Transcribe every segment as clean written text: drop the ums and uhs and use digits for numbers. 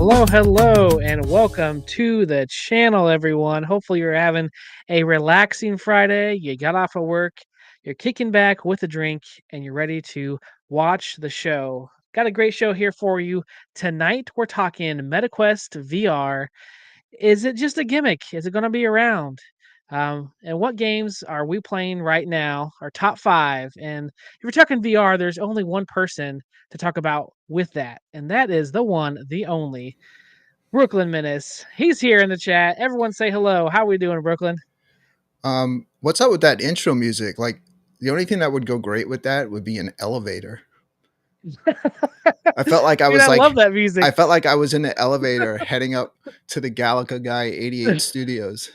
Hello, and welcome to the channel, everyone. Hopefully, you're having a relaxing Friday. You got off of work, you're kicking back with a drink, and you're ready to watch the show. Got a great show here for you. Tonight, we're talking MetaQuest VR. Is it just a gimmick? Is it going to be around? And what games are we playing right now? Our top five. And if you're talking VR, there's only one person to talk about with that, and that is the one, the only Brooklyn Menace. He's here in the chat. Everyone say hello. How are we doing, Brooklyn? What's up with that intro music? Like, the only thing that would go great with that would be an elevator. I felt like I Dude, was I love like, that music. I felt like I was in the elevator heading up to the Galaga Guy 88 studios.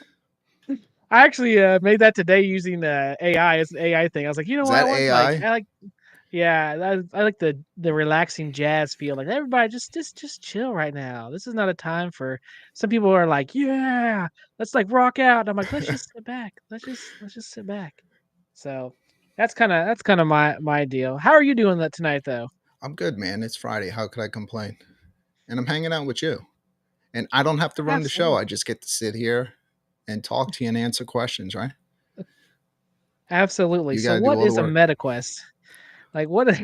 I actually made that today using AI. It's an AI thing. I was like, you know Is what? that AI? I like the relaxing jazz feel. Like everybody, just chill right now. This is not a time for. Some people are like, yeah, let's like rock out. And I'm like, let's just sit back. Let's just sit back. So that's kind of my deal. How are you doing that tonight, though? I'm good, man. It's Friday. How could I complain? And I'm hanging out with you. And I don't have to run the show. I Absolutely. just get to sit here and talk to you and answer questions, right? Absolutely. You So got to do what all the is a work. meta quest? Like what is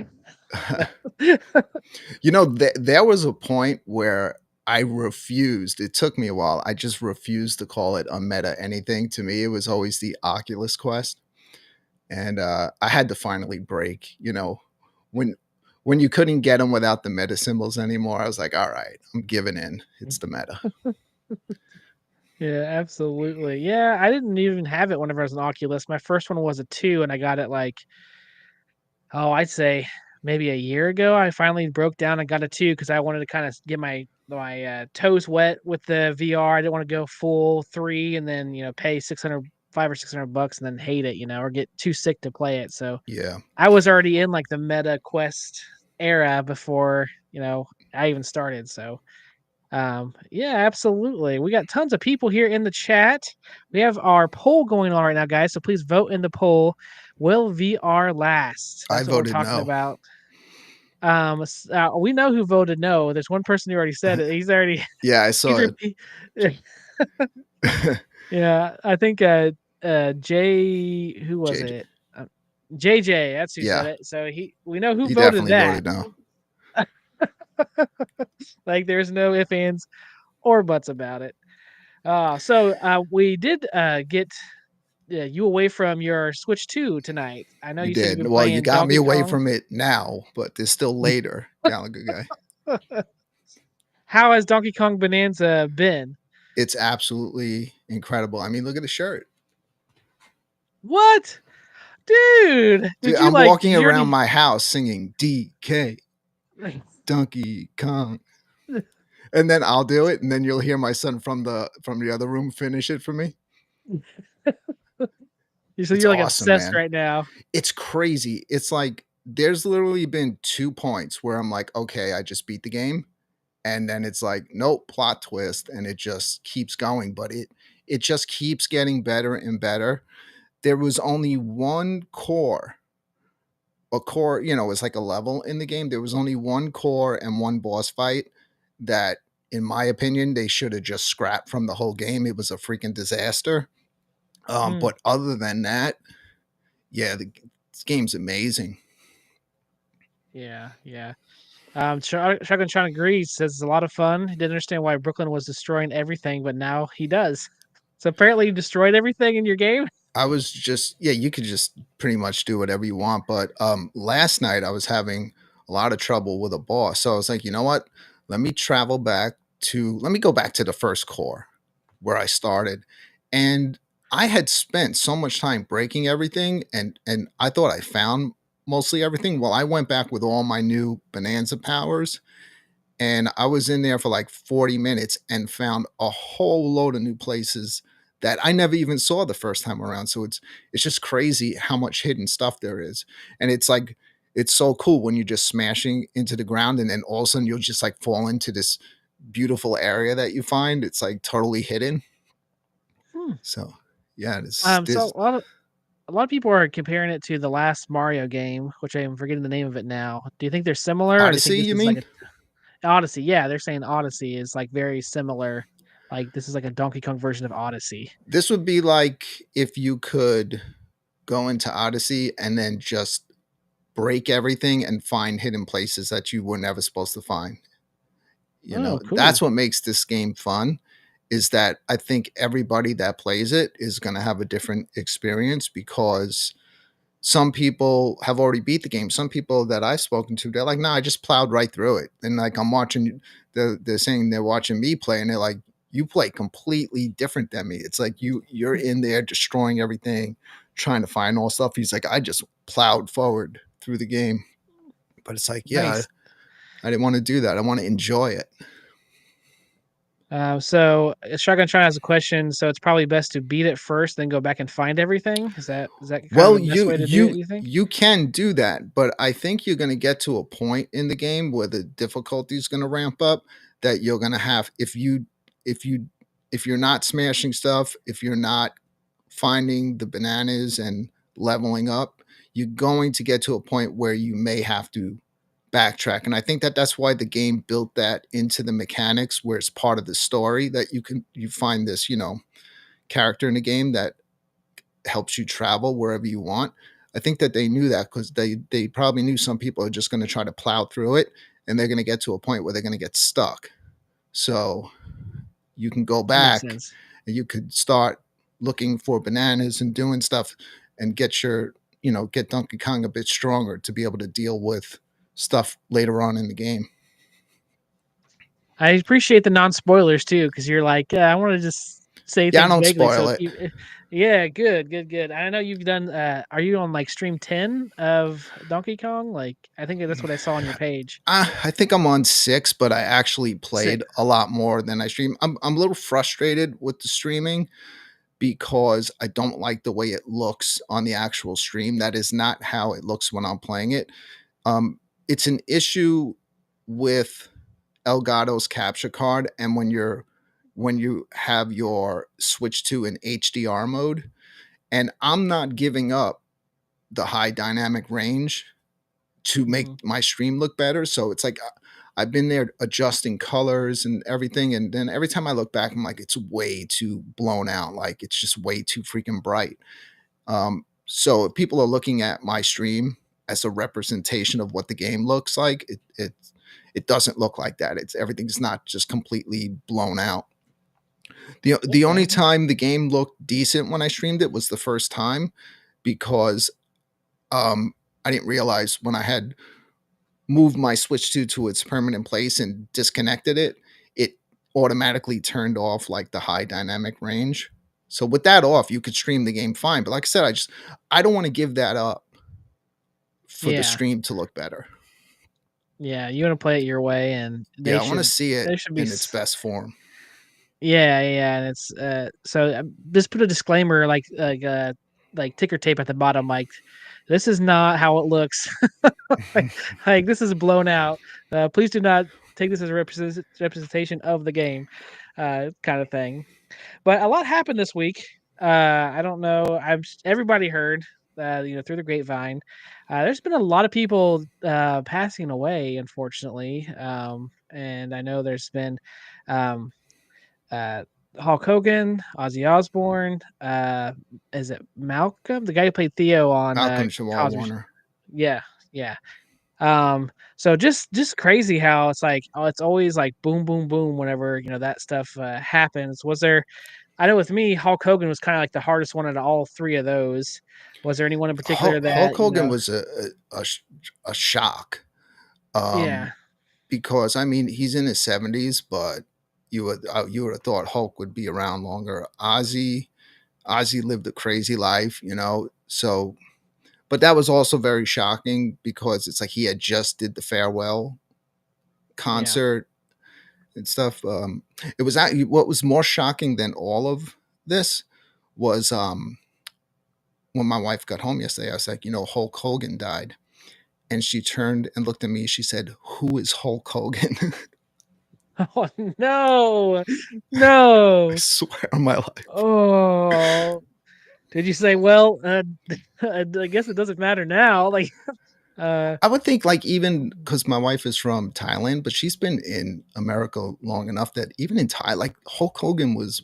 There was a point where I refused. It took me a while. I just refused to call it a meta anything. To me, it was always the Oculus Quest, and I had to finally break. When when you couldn't get them without the meta symbols anymore, I was like, all right, I'm giving in. It's the meta. Yeah, absolutely. Yeah, I didn't even have it whenever I was an Oculus. My first one was a 2 and I got it like I'd say maybe a year ago. I finally broke down and got a 2 because I wanted to kind of get my toes wet with the VR. I didn't want to go full 3 and then, pay 600 5 or 600 bucks and then hate it, or get too sick to play it. So Yeah. I was already in like the meta quest era before, I even started. So yeah, absolutely. We got tons of people here in the chat. We have our poll going on right now, guys. So please vote in the poll. Will VR last? I That's what we're voted talking no. about. We know who voted no. There's one person who already said it. He's already Yeah, I he's saw repeat. it. Yeah, I think Jay, who was JJ. it? JJ, that's who said Yeah, it. So we know who he voted definitely that. voted no. Like there's no ifs, ands, or buts about it. So we did get you away from your Switch 2 tonight. I know You you said you've did. been Well, you playing got me Donkey away Kong. from it now, but there's still later, Galaga Guy. How has Donkey Kong Bonanza been? It's absolutely incredible. I mean, look at the shirt. What? Dude, Dude, did you I'm like walking did you around already my house singing DK, Donkey Kong. And then I'll do it, and then you'll hear my son from the other room finish it for me. so It's you're like awesome, obsessed man. right now. It's crazy. It's like there's literally been 2 points where I'm like, okay, I just beat the game. And then it's like, nope, plot twist, and it just keeps going. But it just keeps getting better and better. There was only one core. A core, is like a level in the game. There was only one core and one boss fight that, in my opinion, they should have just scrapped from the whole game. It was a freaking disaster. Hmm. But other than that, yeah, this game's amazing. Yeah, yeah. Shotgun Sean agrees. Says it's a lot of fun. He didn't understand why Brooklyn was destroying everything, but now he does. So apparently, you destroyed everything in your game. I was just, yeah, you could just pretty much do whatever you want. But last night I was having a lot of trouble with a boss. So I was like, you know what? Let me go back to the first core where I started. And I had spent so much time breaking everything, and I thought I found mostly everything. Well, I went back with all my new Bonanza powers, and I was in there for like 40 minutes and found a whole load of new places that I never even saw the first time around. So it's just crazy how much hidden stuff there is. And it's like it's so cool when you're just smashing into the ground, and then all of a sudden you'll just like fall into this beautiful area that you find. It's like totally hidden. Hmm. So yeah, So this a lot of people are comparing it to the last Mario game, which I'm forgetting the name of it now. Do you think they're similar, or do you think Odyssey, this you is like mean? a Odyssey, yeah, they're saying Odyssey is, like, very similar. Like, this is like a Donkey Kong version of Odyssey. This would be like if you could go into Odyssey and then just break everything and find hidden places that you were never supposed to find. You know, Oh, cool. that's what makes this game fun, is that I think everybody that plays it is going to have a different experience because some people have already beat the game. Some people that I've spoken to, they're like, "No, I just plowed right through it." And like I'm watching, they're saying they're watching me play, and they're like, "You play completely different than me." It's like you're in there destroying everything, trying to find all stuff. He's like, "I just plowed forward through the game," but it's like, yeah, Nice. I didn't want to do that. I want to enjoy it. So Shotgun China has a question. So it's probably best to beat it first, then go back and find everything. Is that kind of Well, the best you way to do it? you You think? you can do that, but I think you're going to get to a point in the game where the difficulty is going to ramp up that you're going to have if you if you're not smashing stuff, if you're not finding the bananas and leveling up, you're going to get to a point where you may have to backtrack. And I think that that's why the game built that into the mechanics where it's part of the story that you find this, character in the game that helps you travel wherever you want. I think that they knew that because they probably knew some people are just going to try to plow through it and they're going to get to a point where they're going to get stuck. So you can go That makes back sense. and you could start looking for bananas and doing stuff and get Donkey Kong a bit stronger to be able to deal with stuff later on in the game. I appreciate the non-spoilers too, because you're like, yeah, I want to just say Yeah, I things don't vaguely. spoil it. Yeah, good, good, good. I know you've done. Are you on like stream 10 of Donkey Kong? Like, I think that's what I saw on your page. I think I'm on 6, but I actually played Six. a lot more than I stream. I'm a little frustrated with the streaming because I don't like the way it looks on the actual stream. That is not how it looks when I'm playing it. It's an issue with Elgato's capture card, and when you have your switch to an HDR mode, and I'm not giving up the high dynamic range to make Hmm. my stream look better. So it's like I've been there adjusting colors and everything, and then every time I look back, I'm like, it's way too blown out. Like it's just way too freaking bright. So if people are looking at my stream as a representation of what the game looks like, it doesn't look like that. It's everything's not just completely blown out. The only Okay. time the game looked decent when I streamed it was the first time because I didn't realize when I had moved my switch to its permanent place and disconnected it, it automatically turned off like the high dynamic range. So with that off, you could stream the game fine. But like I said, I don't want to give that up for the Yeah, stream to look better. yeah. You want to play it your way, and Yeah, I want to see it they should be. in its best form. Yeah, yeah, and it's so just put a disclaimer like ticker tape at the bottom, like this is not how it looks. Like this is blown out. Please do not take this as a representation of the game, kind of thing. But a lot happened this week. I don't know. Everybody heard, through the grapevine. There's been a lot of people passing away, unfortunately. And I know there's been um, uh, Hulk Hogan, Ozzy Osbourne. Is it Malcolm, the guy who played Theo on Malcolm Jamal Cosby? Warner. Yeah, yeah. So just crazy how it's like, oh, it's always like boom, boom, boom whenever that stuff happens. Was there? I know with me, Hulk Hogan was kind of like the hardest one out of all three of those. Was there anyone in particular Hulk that Hogan was a shock. Yeah, Um, because I mean he's in his 70s, but you would have thought Hulk would be around longer. Ozzy lived a crazy life, So, but that was also very shocking because it's like he had just did the farewell yeah. concert and stuff. It was actually what was more shocking than all of this was when my wife got home yesterday. I was like, Hulk Hogan died, and she turned and looked at me. She said, "Who is Hulk Hogan?" Oh no, I no. swear on my life. Oh, did you say, well, I guess it doesn't matter now. Like, Uh, I would think like even because my wife is from Thailand, but she's been in America long enough that even in Thai, like Hulk Hogan was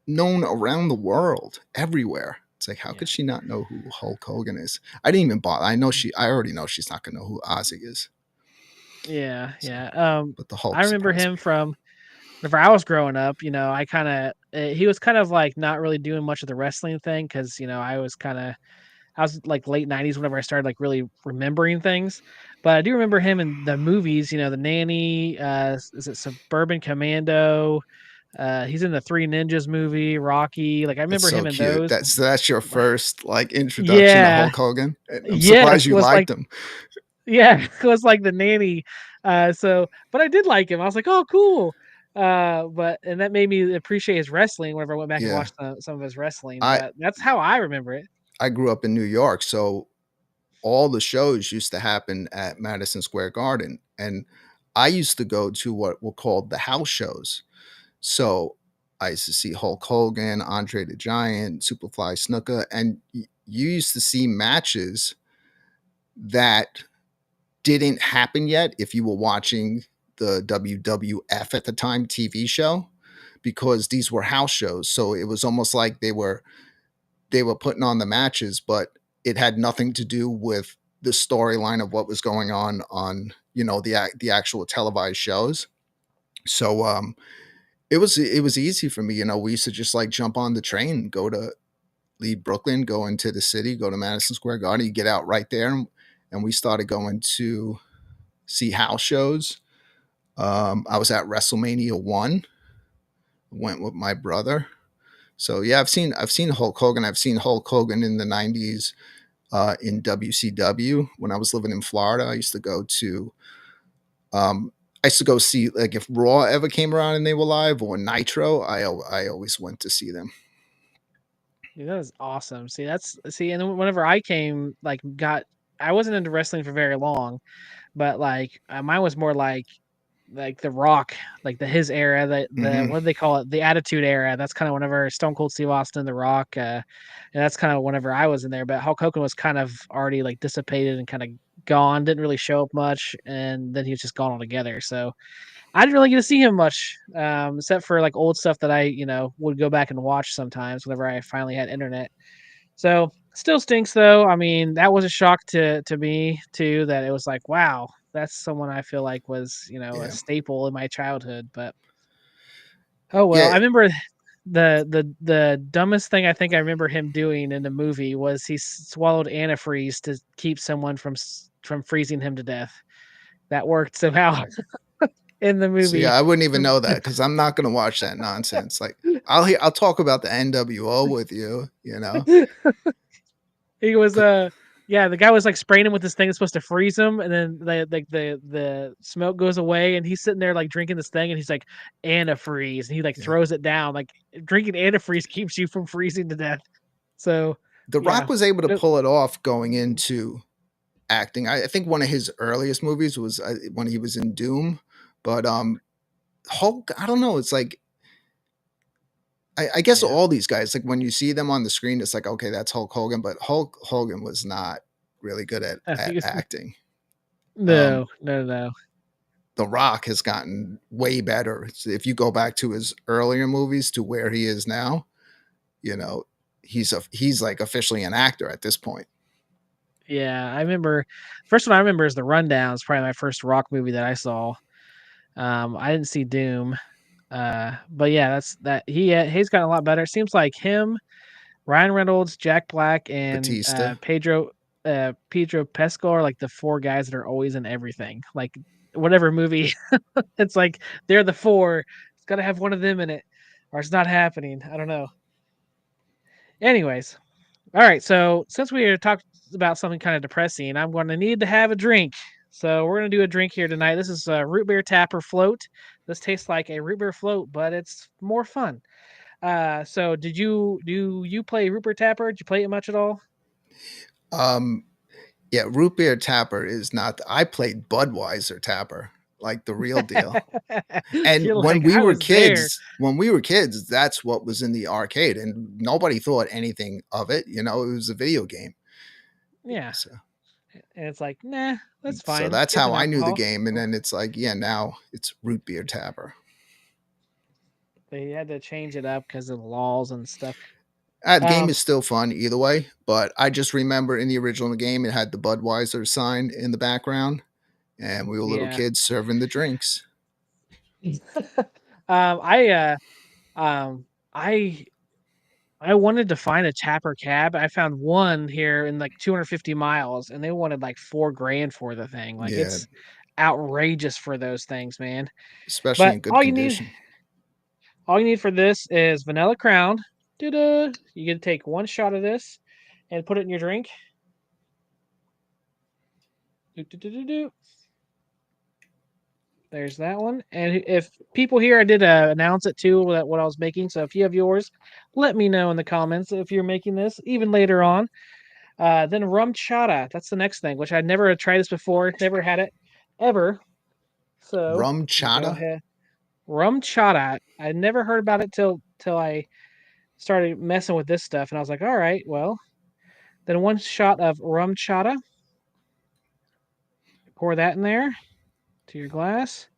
known around the world, everywhere. It's like, how yeah, could she not know who Hulk Hogan is? I didn't even bother. I already know she's not gonna know who Ozzy is. yeah, So, yeah. but the I Hulk remember surprised him me. from whenever I was growing up. I kind of he was kind of like not really doing much of the wrestling thing because I was like late '90s whenever I started like really remembering things. But I do remember him in the movies. The Nanny. Is it Suburban Commando? He's in the Three Ninjas movie, Rocky. Like I That's remember so him in cute. those. That's your first like introduction to Yeah, Hulk Hogan. And I'm surprised yes, you was like liked him. yeah, it was like the nanny. But I did like him. I was like, oh, cool. But and that made me appreciate his wrestling whenever I went back and Yeah. watched some of his wrestling. I But that's how I remember it. I grew up in New York, so all the shows used to happen at Madison Square Garden. And I used to go to what were called the house shows. So I used to see Hulk Hogan, Andre the Giant, Superfly Snuka, and you used to see matches that didn't happen yet if you were watching the WWF at the time TV show because these were house shows. So it was almost like they were putting on the matches, but it had nothing to do with the storyline of what was going on the actual televised shows. So it was easy for me. We used to just like jump on the train, leave Brooklyn, go into the city, go to Madison Square Garden, you get out right there, and we started going to see house shows. I was at WrestleMania 1, went with my brother. So yeah, I've seen Hulk Hogan. I've seen Hulk Hogan in the 90s in WCW when I was living in Florida. Um, I used to go see like if Raw ever came around and they were live or Nitro. I always went to see them. Dude, that is awesome. And then whenever I came, I wasn't into wrestling for very long, but mine was more like the Rock, like his era, the Hmm. what do they call it, the Attitude Era. That's kind of whenever Stone Cold Steve Austin, The Rock, and that's kind of whenever I was in there. But Hulk Hogan was kind of already like dissipated and kind of gone, didn't really show up much, and then he was just gone altogether. So I didn't really get to see him much, except for like old stuff that I would go back and watch sometimes whenever I finally had internet. So still stinks though. I mean, that was a shock to me too. That it was like, wow, that's someone I feel like was a Yeah, staple in my childhood. But oh well. yeah. I remember the dumbest thing I think I remember him doing in the movie was he swallowed antifreeze to keep someone from freezing him to death. That worked somehow in the See, movie. I wouldn't even know that because I'm not going to watch that nonsense. Like I'll talk about the NWO with you. He was yeah, the guy was like spraying him with this thing that's supposed to freeze him, and then the smoke goes away, and he's sitting there like drinking this thing, and he's like antifreeze, and he like Yeah. throws it down. Like drinking antifreeze keeps you from freezing to death. So The Rock yeah, was able to It- pull it off going into acting. I think one of his earliest movies was when he was in Doom, but Hulk. I don't know. It's like I guess yeah, all these guys, like when you see them on the screen, it's like okay, that's Hulk Hogan, but Hulk Hogan was not really good at he was, acting. Um, no. the Rock has gotten way better. If you go back to his earlier movies to where he is now, you know, he's like officially an actor at this point. Yeah, I remember first one I remember is The Rundown. It's probably my first rock movie that I saw. I didn't see Doom. But yeah, that's that. He's gotten a lot better. It seems like him, Ryan Reynolds, Jack Black, and Batista. Pedro Pascal are like the four guys that are always in everything. Like whatever movie, it's like they're the four. It's got to have one of them in it, or it's not happening. I don't know. Anyways, all right. So since we talked about something kind of depressing, I'm going to need to have a drink. So we're going to do a drink here tonight. This is a root beer tapper float. This tastes like a root beer float, but it's more fun. So do you play Rootbeer Tapper? Did you play it much at all? Um, yeah, root beer tapper is not. I played Budweiser tapper, like the real deal. And You're like, I was there. when we were kids, that's what was in the arcade, and nobody thought anything of it. It was a video game. Yeah. So And it's like, nah, that's So fine. that's Get how some I knew the alcohol. game, and then it's like, yeah, now it's Rootbeer Tapper. They had to change it up because of the laws and stuff. The game Um, is still fun either way, but I just remember in the original game it had the Budweiser sign in the background, and we were little yeah. kids serving the drinks. I um I I wanted to find a Tapper cab. I found one here in like 250 miles, and they wanted like 4 grand for the thing. Like Yeah, it's outrageous for those things, man. especially But in good condition. all you need for this is vanilla crown. Da-da. You get to take one shot of this and put it in your drink. Do-do-do-do-do. There's that one. And if people here, I did announce it too, that what I was making. So if you have yours, let me know in the comments if you're making this even later on. Then Rum Chata. That's the next thing, which I'd never tried this before. Never had it ever. So Rum we'll go Chata? ahead. Rum Chata. I never heard about it till I started messing with this stuff, and I was like, all right, well. Then one shot of Rum Chata. Pour that in there to your glass.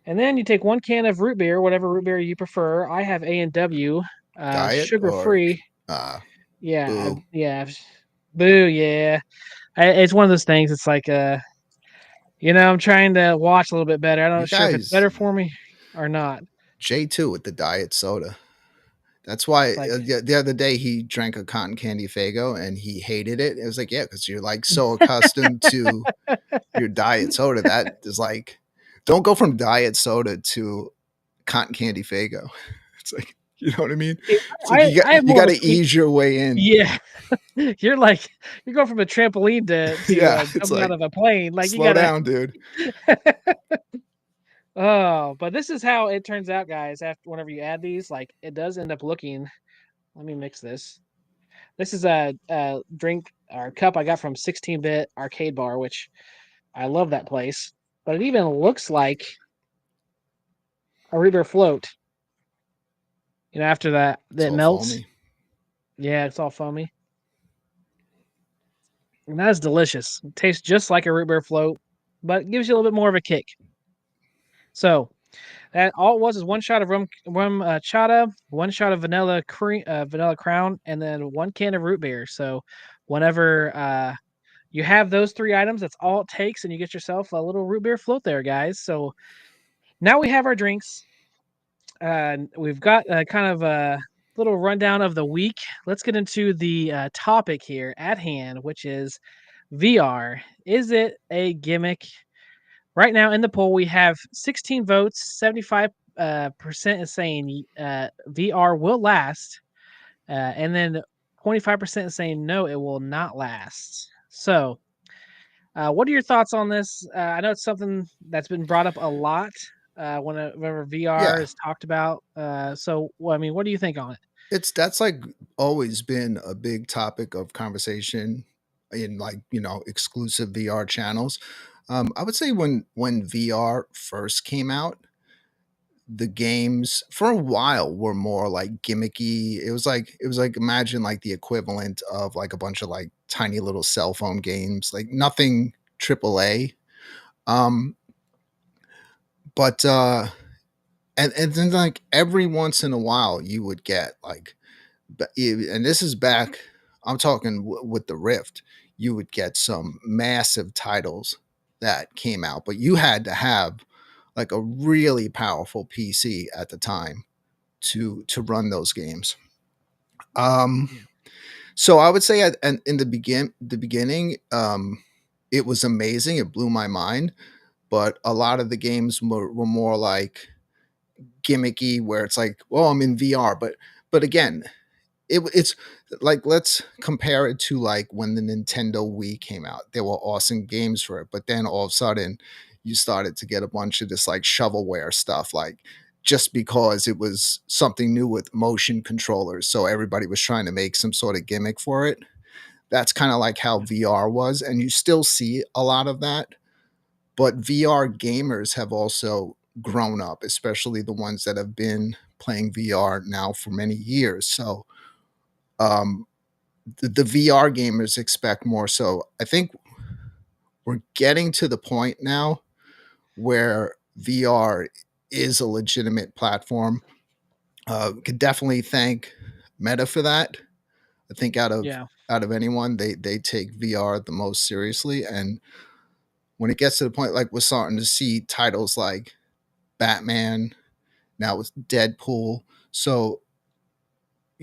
And then you take 1 can of root beer, whatever root beer you prefer. I have A&W, Diet sugar or free. uh Yeah, boo? yeah. Boo, yeah. It's one of those things. It's like, I'm trying to watch a little bit better. I'm You not sure if it's guys, better for me or not. J2 with the diet soda. That's why It's like, the other day he drank a cotton candy Fago and he hated it. It was like, yeah, because you're like so accustomed to your diet soda that is like, don't go from diet soda to cotton candy Fago. It's like, you know what I mean? see, It's like I have you more got of a to sweet. ease your way in. Yeah, you're like you're going from a trampoline to Yeah, it's jumping out like of a plane. Like you slow gotta. down, dude. Oh, but this is how it turns out, guys. After whenever you add these, like it does end up looking. Let me mix this. This is a drink or cup I got from 16-bit Arcade Bar, which I love that place. But it even looks like a Rootbeer float. After It's that all melts. foamy. Yeah, it's all foamy. And that is delicious. It tastes just like a root beer float, but it gives you a little bit more of a kick. So that all it was is one shot of rum chata, one shot of vanilla crown, and then 1 can of root beer. So whenever you have those 3 items, that's all it takes, and you get yourself a little root beer float there, guys. So now we have our drinks. We've got kind of a little rundown of the week. Let's get into the topic here at hand, which is VR. Is it a gimmick? Right now in the poll, we have 16 votes. 75% percent is saying VR will last, and then 25% is saying no, it will not last. So, what are your thoughts on this? I know it's something that's been brought up a lot whenever VR Yeah, is talked about. So, well, I mean, what do you think on it? that's like always been a big topic of conversation in like exclusive VR channels. I would say when VR first came out, the games for a while were more like gimmicky. It was like imagine like the equivalent of like a bunch of like tiny little cell phone games, like nothing AAA. Um, but and then like every once in a while you would get like and this is back, I'm talking with the Rift, you would get some massive titles that came out, but you had to have like a really powerful PC at the time to run those games. Um, Yeah. so I would say and in the beginning, it was amazing. It blew my mind, but a lot of the games were more like gimmicky, where it's like, well, I'm in VR, but again, it's like let's compare it to like when the Nintendo Wii came out. There were awesome games for it, but then all of a sudden you started to get a bunch of this like shovelware stuff, like just because it was something new with motion controllers, so everybody was trying to make some sort of gimmick for it. That's kind of like how Yeah. VR was, and you still see a lot of that. But VR gamers have also grown up, especially the ones that have been playing VR now for many years. So um, the VR gamers expect more. So I think we're getting to the point now where VR is a legitimate platform. Could definitely thank Meta for that. I think Yeah. out of anyone, they take VR the most seriously. And when it gets to the point, like we're starting to see titles like Batman, now with Deadpool, so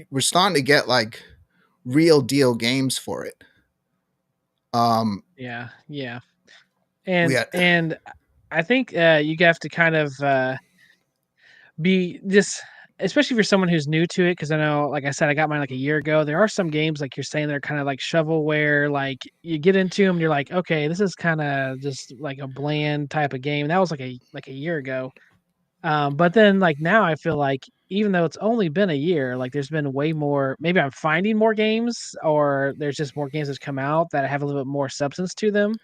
we're starting to get like real deal games for it. Um, Yeah. Yeah. we And had and I think you have to kind of be just, especially if you're someone who's new to it, because I know, like I said, I got mine like a year ago. There are some games like you're saying they're kind of like shovelware. Like you get into them, you're like, okay, this is kind of just like a bland type of game. That was like a year ago. But then like now I feel like even though it's only been a year, like there's been way more. Maybe I'm finding more games, or there's just more games that come out that have a little bit more substance to them.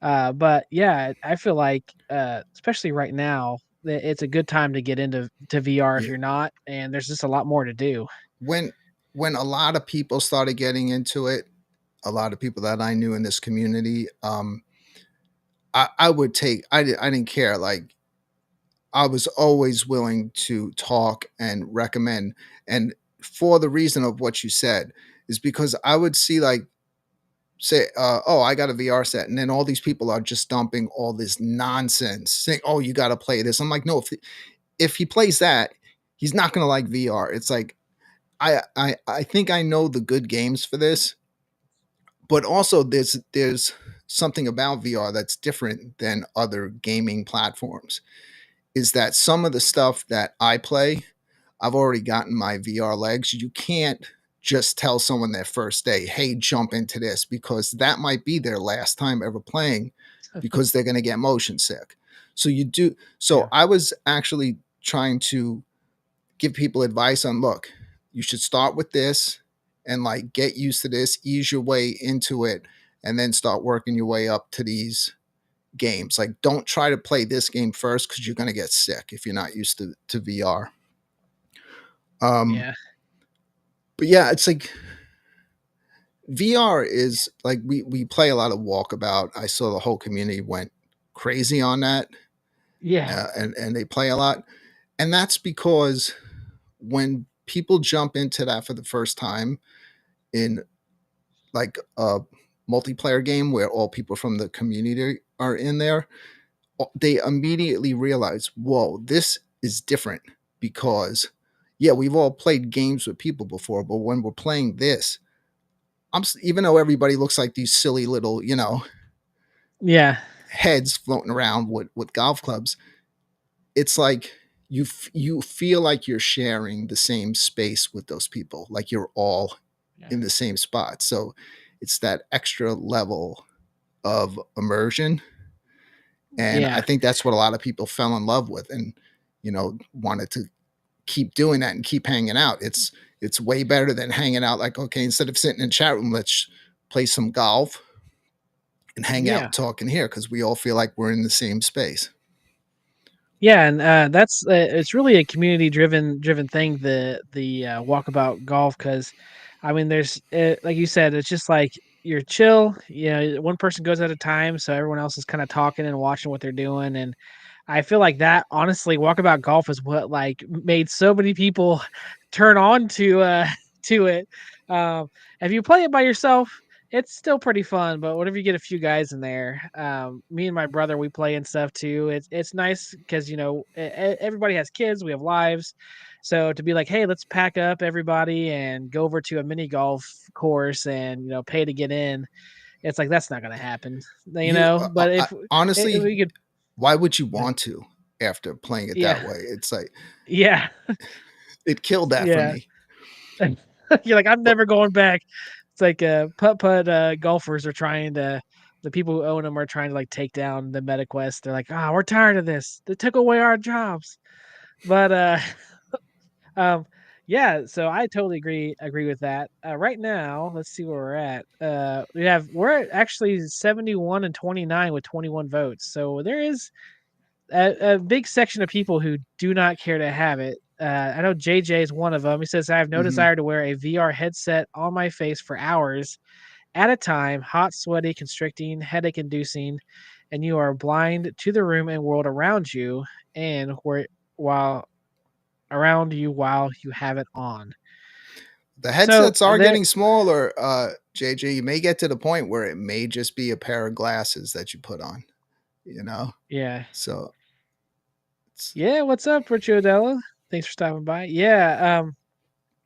But yeah, I feel like, especially right now, it's a good time to get into VR if yeah, you're not, and there's just a lot more to do. when a lot of people started getting into it, a lot of people that I knew in this community, I would take I didn't care, like I was always willing to talk and recommend, and for the reason of what you said is because I would see like say oh, I got a VR set, and then all these people are just dumping all this nonsense saying, oh, you got to play this. I'm like, no, if he plays that, he's not going to like VR. It's like I think I know the good games for this, but also there's something about VR that's different than other gaming platforms. Is that some of the stuff that I play, I've already gotten my VR legs. You can't just tell someone their first day, hey, jump into this, because that might be their last time ever playing because they're going to get motion sick. So you do. So Yeah, I was actually trying to give people advice on, look, you should start with this and like get used to this, ease your way into it, and then start working your way up to these games. Like, don't try to play this game first because you're going to get sick if you're not used to VR. Um, yeah, but yeah, it's like VR is like we play a lot of Walkabout. I saw the whole community went crazy on that, yeah, and they play a lot, and that's because when people jump into that for the first time in like a multiplayer game where all people from the community are in there, they immediately realize, whoa, this is different because, yeah, we've all played games with people before, but when we're playing this, even though everybody looks like these silly little, yeah, heads floating around with golf clubs, it's like you feel like you're sharing the same space with those people, like you're all yeah, in the same spot. So it's that extra level of immersion. And I yeah, think that's what a lot of people fell in love with and, wanted to keep doing that and keep hanging out. It's way better than hanging out like, okay, instead of sitting in a chat room, let's play some golf and hang out yeah. and talk in here because we all feel like we're in the same space. Yeah, and that's it's really a community driven thing. The walkabout golf, because I mean, there's like you said, it's just like you're chill. You know, one person goes at a time, so everyone else is kind of talking and watching what they're doing. And I feel like that honestly, walkabout golf is what like made so many people turn on to to it. If you play it by yourself, it's still pretty fun, but whenever you get a few guys in there, me and my brother, we play and stuff too. It's nice because everybody has kids, we have lives, so to be like, hey, let's pack up everybody and go over to a mini golf course and pay to get in. It's like that's not gonna happen, You But if honestly, we could, why would you yeah, want to after playing it yeah, that way? It's like yeah, it killed that for yeah. me. You're like, I'm But never going back. It's like putt golfers are trying to the people who own them are trying to like take down the MetaQuest. They're like, we're tired of this. They took away our jobs. But um yeah, so I totally agree with that. Right now, let's see where we're at. We're at actually 71 and 29 with 21 votes. So there is a big section of people who do not care to have it. I know JJ is one of them. He says, I have no mhm. desire to wear a VR headset on my face for hours at a time, hot, sweaty, constricting, headache inducing, and you are blind to the room and world around you and where while around you while you have it on. The So headsets are there getting smaller, JJ. You may get to the point where it may just be a pair of glasses that you put on, you know? yeah. So it's Yeah, what's up, Richie Odella? Thanks for stopping by. Yeah,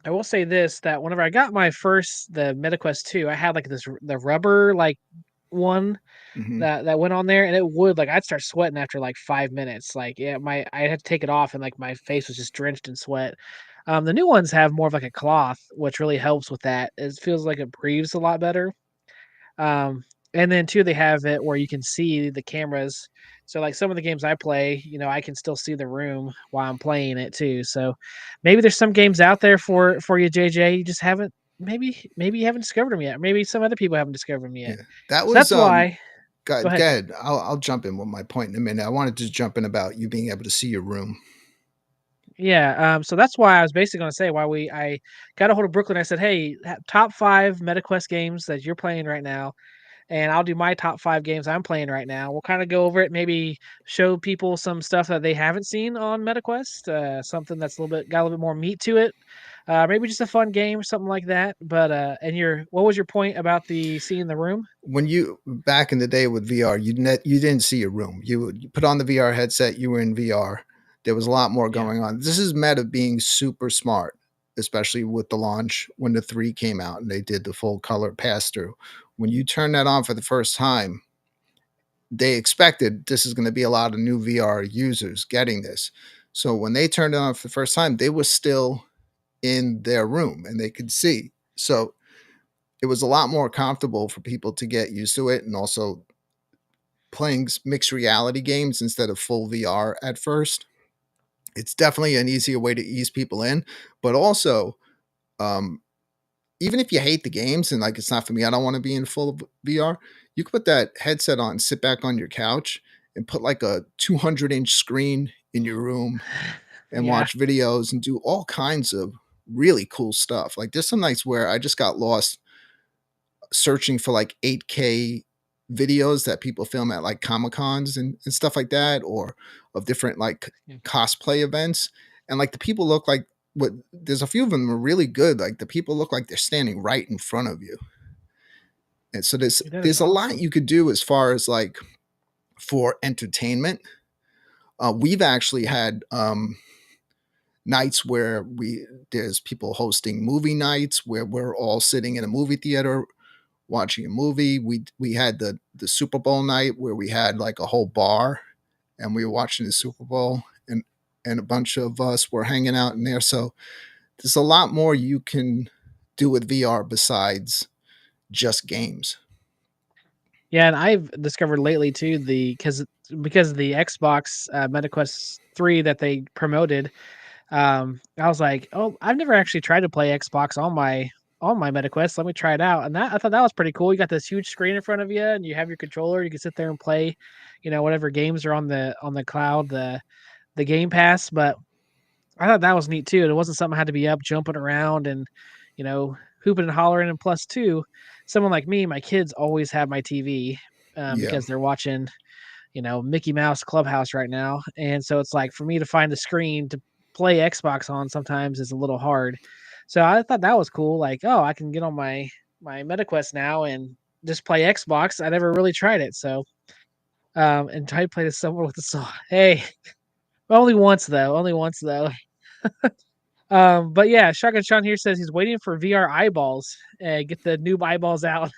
I will say this that whenever I got my first the MetaQuest 2, I had like the rubber like one mhm. that went on there and it would like I'd start sweating after like 5 minutes. Like yeah, my I had to take it off and like my face was just drenched in sweat. The new ones have more of like a cloth, which really helps with that. It feels like it breathes a lot better. Um, and then too, they have it where you can see the cameras. So like some of the games I play, I can still see the room while I'm playing it too. So maybe there's some games out there for you, JJ. You just haven't maybe you haven't discovered them yet. Maybe some other people haven't discovered them yet. Yeah. That So was that's why. Go good. ahead. Good. I'll jump in with my point in a minute. I wanted to jump in about you being able to see your room. Yeah. So that's why I was basically going to say why I got a hold of Brooklyn. I said, hey, top 5 MetaQuest games that you're playing right now and I'll do my top 5 games I'm playing right now. We'll kind of go over it, maybe show people some stuff that they haven't seen on MetaQuest, something that's got a little bit more meat to it. Maybe just a fun game or something like that. But and what was your point about the seeing the room? When you back in the day with VR, you didn't see your room. You put on the VR headset, you were in VR. There was a lot more Yeah. going on. This is Meta being super smart, especially with the launch when the 3 came out and they did the full color pass through. When you turn that on for the first time, they expected this is going to be a lot of new VR users getting this. So when they turned it on for the first time, they were still in their room and they could see. So it was a lot more comfortable for people to get used to it, and also playing mixed reality games instead of full VR at first. It's definitely an easier way to ease people in, but also, um, even if you hate the games and like it's not for me, I don't want to be in full VR. You can put that headset on, sit back on your couch, and put like a 200-inch screen in your room and Yeah. watch videos and do all kinds of really cool stuff. Like there's some nights where I just got lost searching for like 8K videos that people film at like Comic Cons and stuff like that, or of different like Yeah. cosplay events. And like the people look like what there's a few of them are really good. Like the people look like they're standing right in front of you. And so That is there's a lot awesome. you could do as far as like for entertainment. We've actually had nights where there's people hosting movie nights where we're all sitting in a movie theater watching a movie. We had the Super Bowl night where we had like a whole bar and we were watching the Super Bowl, and a bunch of us were hanging out in there. So there's a lot more you can do with VR besides just games. Yeah, and I've discovered lately too because of the Xbox MetaQuest 3 that they promoted. I was like, "Oh, I've never actually tried to play Xbox on my MetaQuest. Let me try it out." And I thought that was pretty cool. You got this huge screen in front of you, and you have your controller. You can sit there and play, whatever games are on the cloud, the Game Pass. But I thought that was neat too. And it wasn't something I had to be up jumping around and, hooping and hollering. And plus, too, someone like me, my kids always have my TV Yeah, because they're watching Mickey Mouse Clubhouse right now. And so it's like for me to find the screen to play Xbox on sometimes is a little hard. So I thought that was cool. Like, oh, I can get on my MetaQuest now and just play Xbox. I never really tried it. So and try to play this somewhere with the song. Hey, only once though. Only once though. But yeah, Shotgun Sean here says he's waiting for VR eyeballs. Get the noob eyeballs out.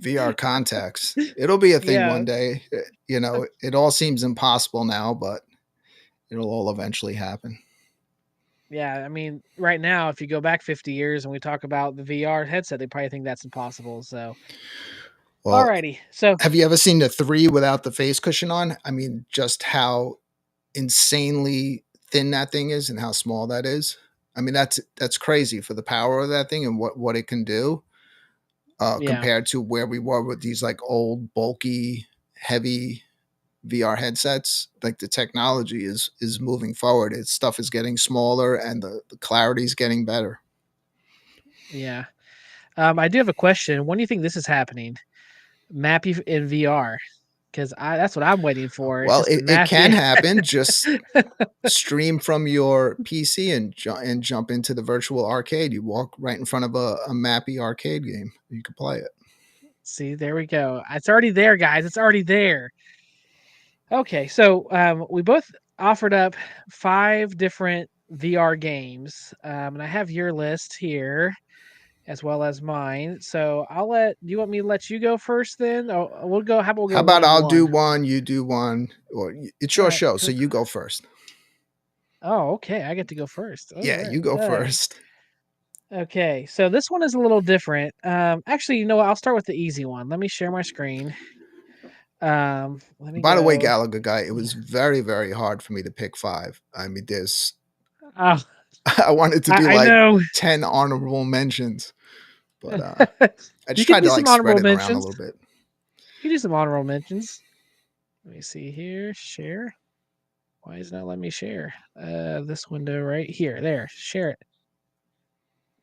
VR contacts. It'll be a thing Yeah. one day. It all seems impossible now, but it'll all eventually happen. Yeah, I mean, right now, if you go back 50 years and we talk about the VR headset, they probably think that's impossible. So, Well, alrighty. So, have you ever seen the 3 without the face cushion on? I mean, just how insanely thin that thing is and how small that is. I mean, that's crazy for the power of that thing and what it can do, yeah, compared to where we were with these like old, bulky, heavy VR headsets. Like the technology is moving forward. Its stuff is getting smaller and the clarity is getting better. yeah. I do have a question. When do you think this is happening? Mappy in VR, because I that's what I'm waiting for. It's Well, just the it can Mappy. happen. Just stream from your PC and jump into the virtual arcade. You walk right in front of a Mappy arcade game. You can play it. See, there we go. It's already there, guys. It's already there. Okay, so we both offered up 5 different VR games, and I have your list here as well as mine. So I'll let. Do you want me to let you go first? Then we'll go. How about we'll How go one about and I'll do one? one, you do one, or it's All your right. show, so you go first. Oh, okay. I get to go first. All Yeah, right. you go All right. first. Okay. So this one is a little different. Actually, you know what? I'll start with the easy one. Let me share my screen. Let me By the way, go. Gallagher guy, it was very, very hard for me to pick five. I mean, there's Oh, I wanted to do I like know. 10 honorable mentions, but I You just can tried do to some like spread honorable it around a mentions. little bit. You can do some honorable mentions. Let me see here. Share. Why is it not letting me share? This window right here. There. Share it.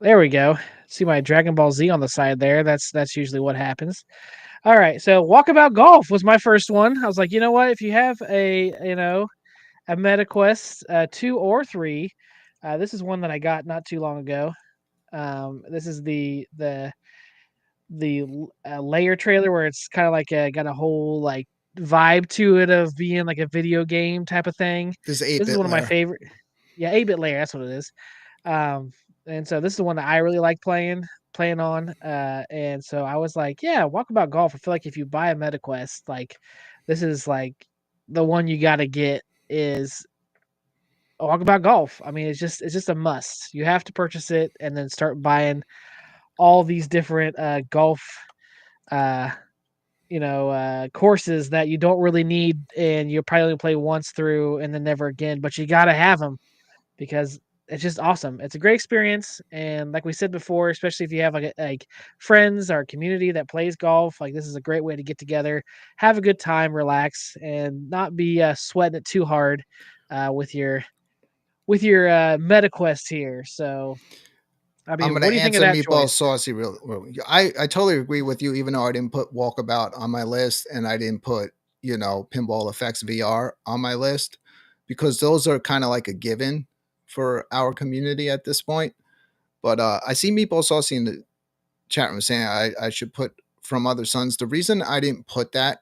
There we go. See my Dragon Ball Z on the side there. That's usually what happens. All right. So Walkabout Golf was my first one. I was like, you know what? If you have a MetaQuest 2 or 3, this is one that I got not too long ago. This is the layer trailer where it's kind of like got a whole like vibe to it of being like a video game type of thing. This This is 8-bit one of my layer. favorite. Yeah, 8-bit layer. That's what it is. Um, and so this is the one that I really like playing on. And so I was like, yeah, Walkabout Golf. I feel like if you buy a MetaQuest, like this is like the one you got to get is Walkabout Golf. I mean, it's just a must. You have to purchase it and then start buying all these different golf uh courses that you don't really need and you'll probably only play once through and then never again, but you got to have them because it's just awesome. It's a great experience, and like we said before, especially if you have like friends or community that plays golf, like this is a great way to get together, have a good time, relax, and not be sweating it too hard with your MetaQuest here. So, I I'm mean, gonna what do you think of answer that Meatball choice? Saucy I totally agree with you, even though I didn't put Walkabout on my list and I didn't put, Pinball Effects VR on my list because those are kind of like a given for our community at this point. But I see Meatball Saucy in the chat room saying I should put From Other Suns. The reason I didn't put that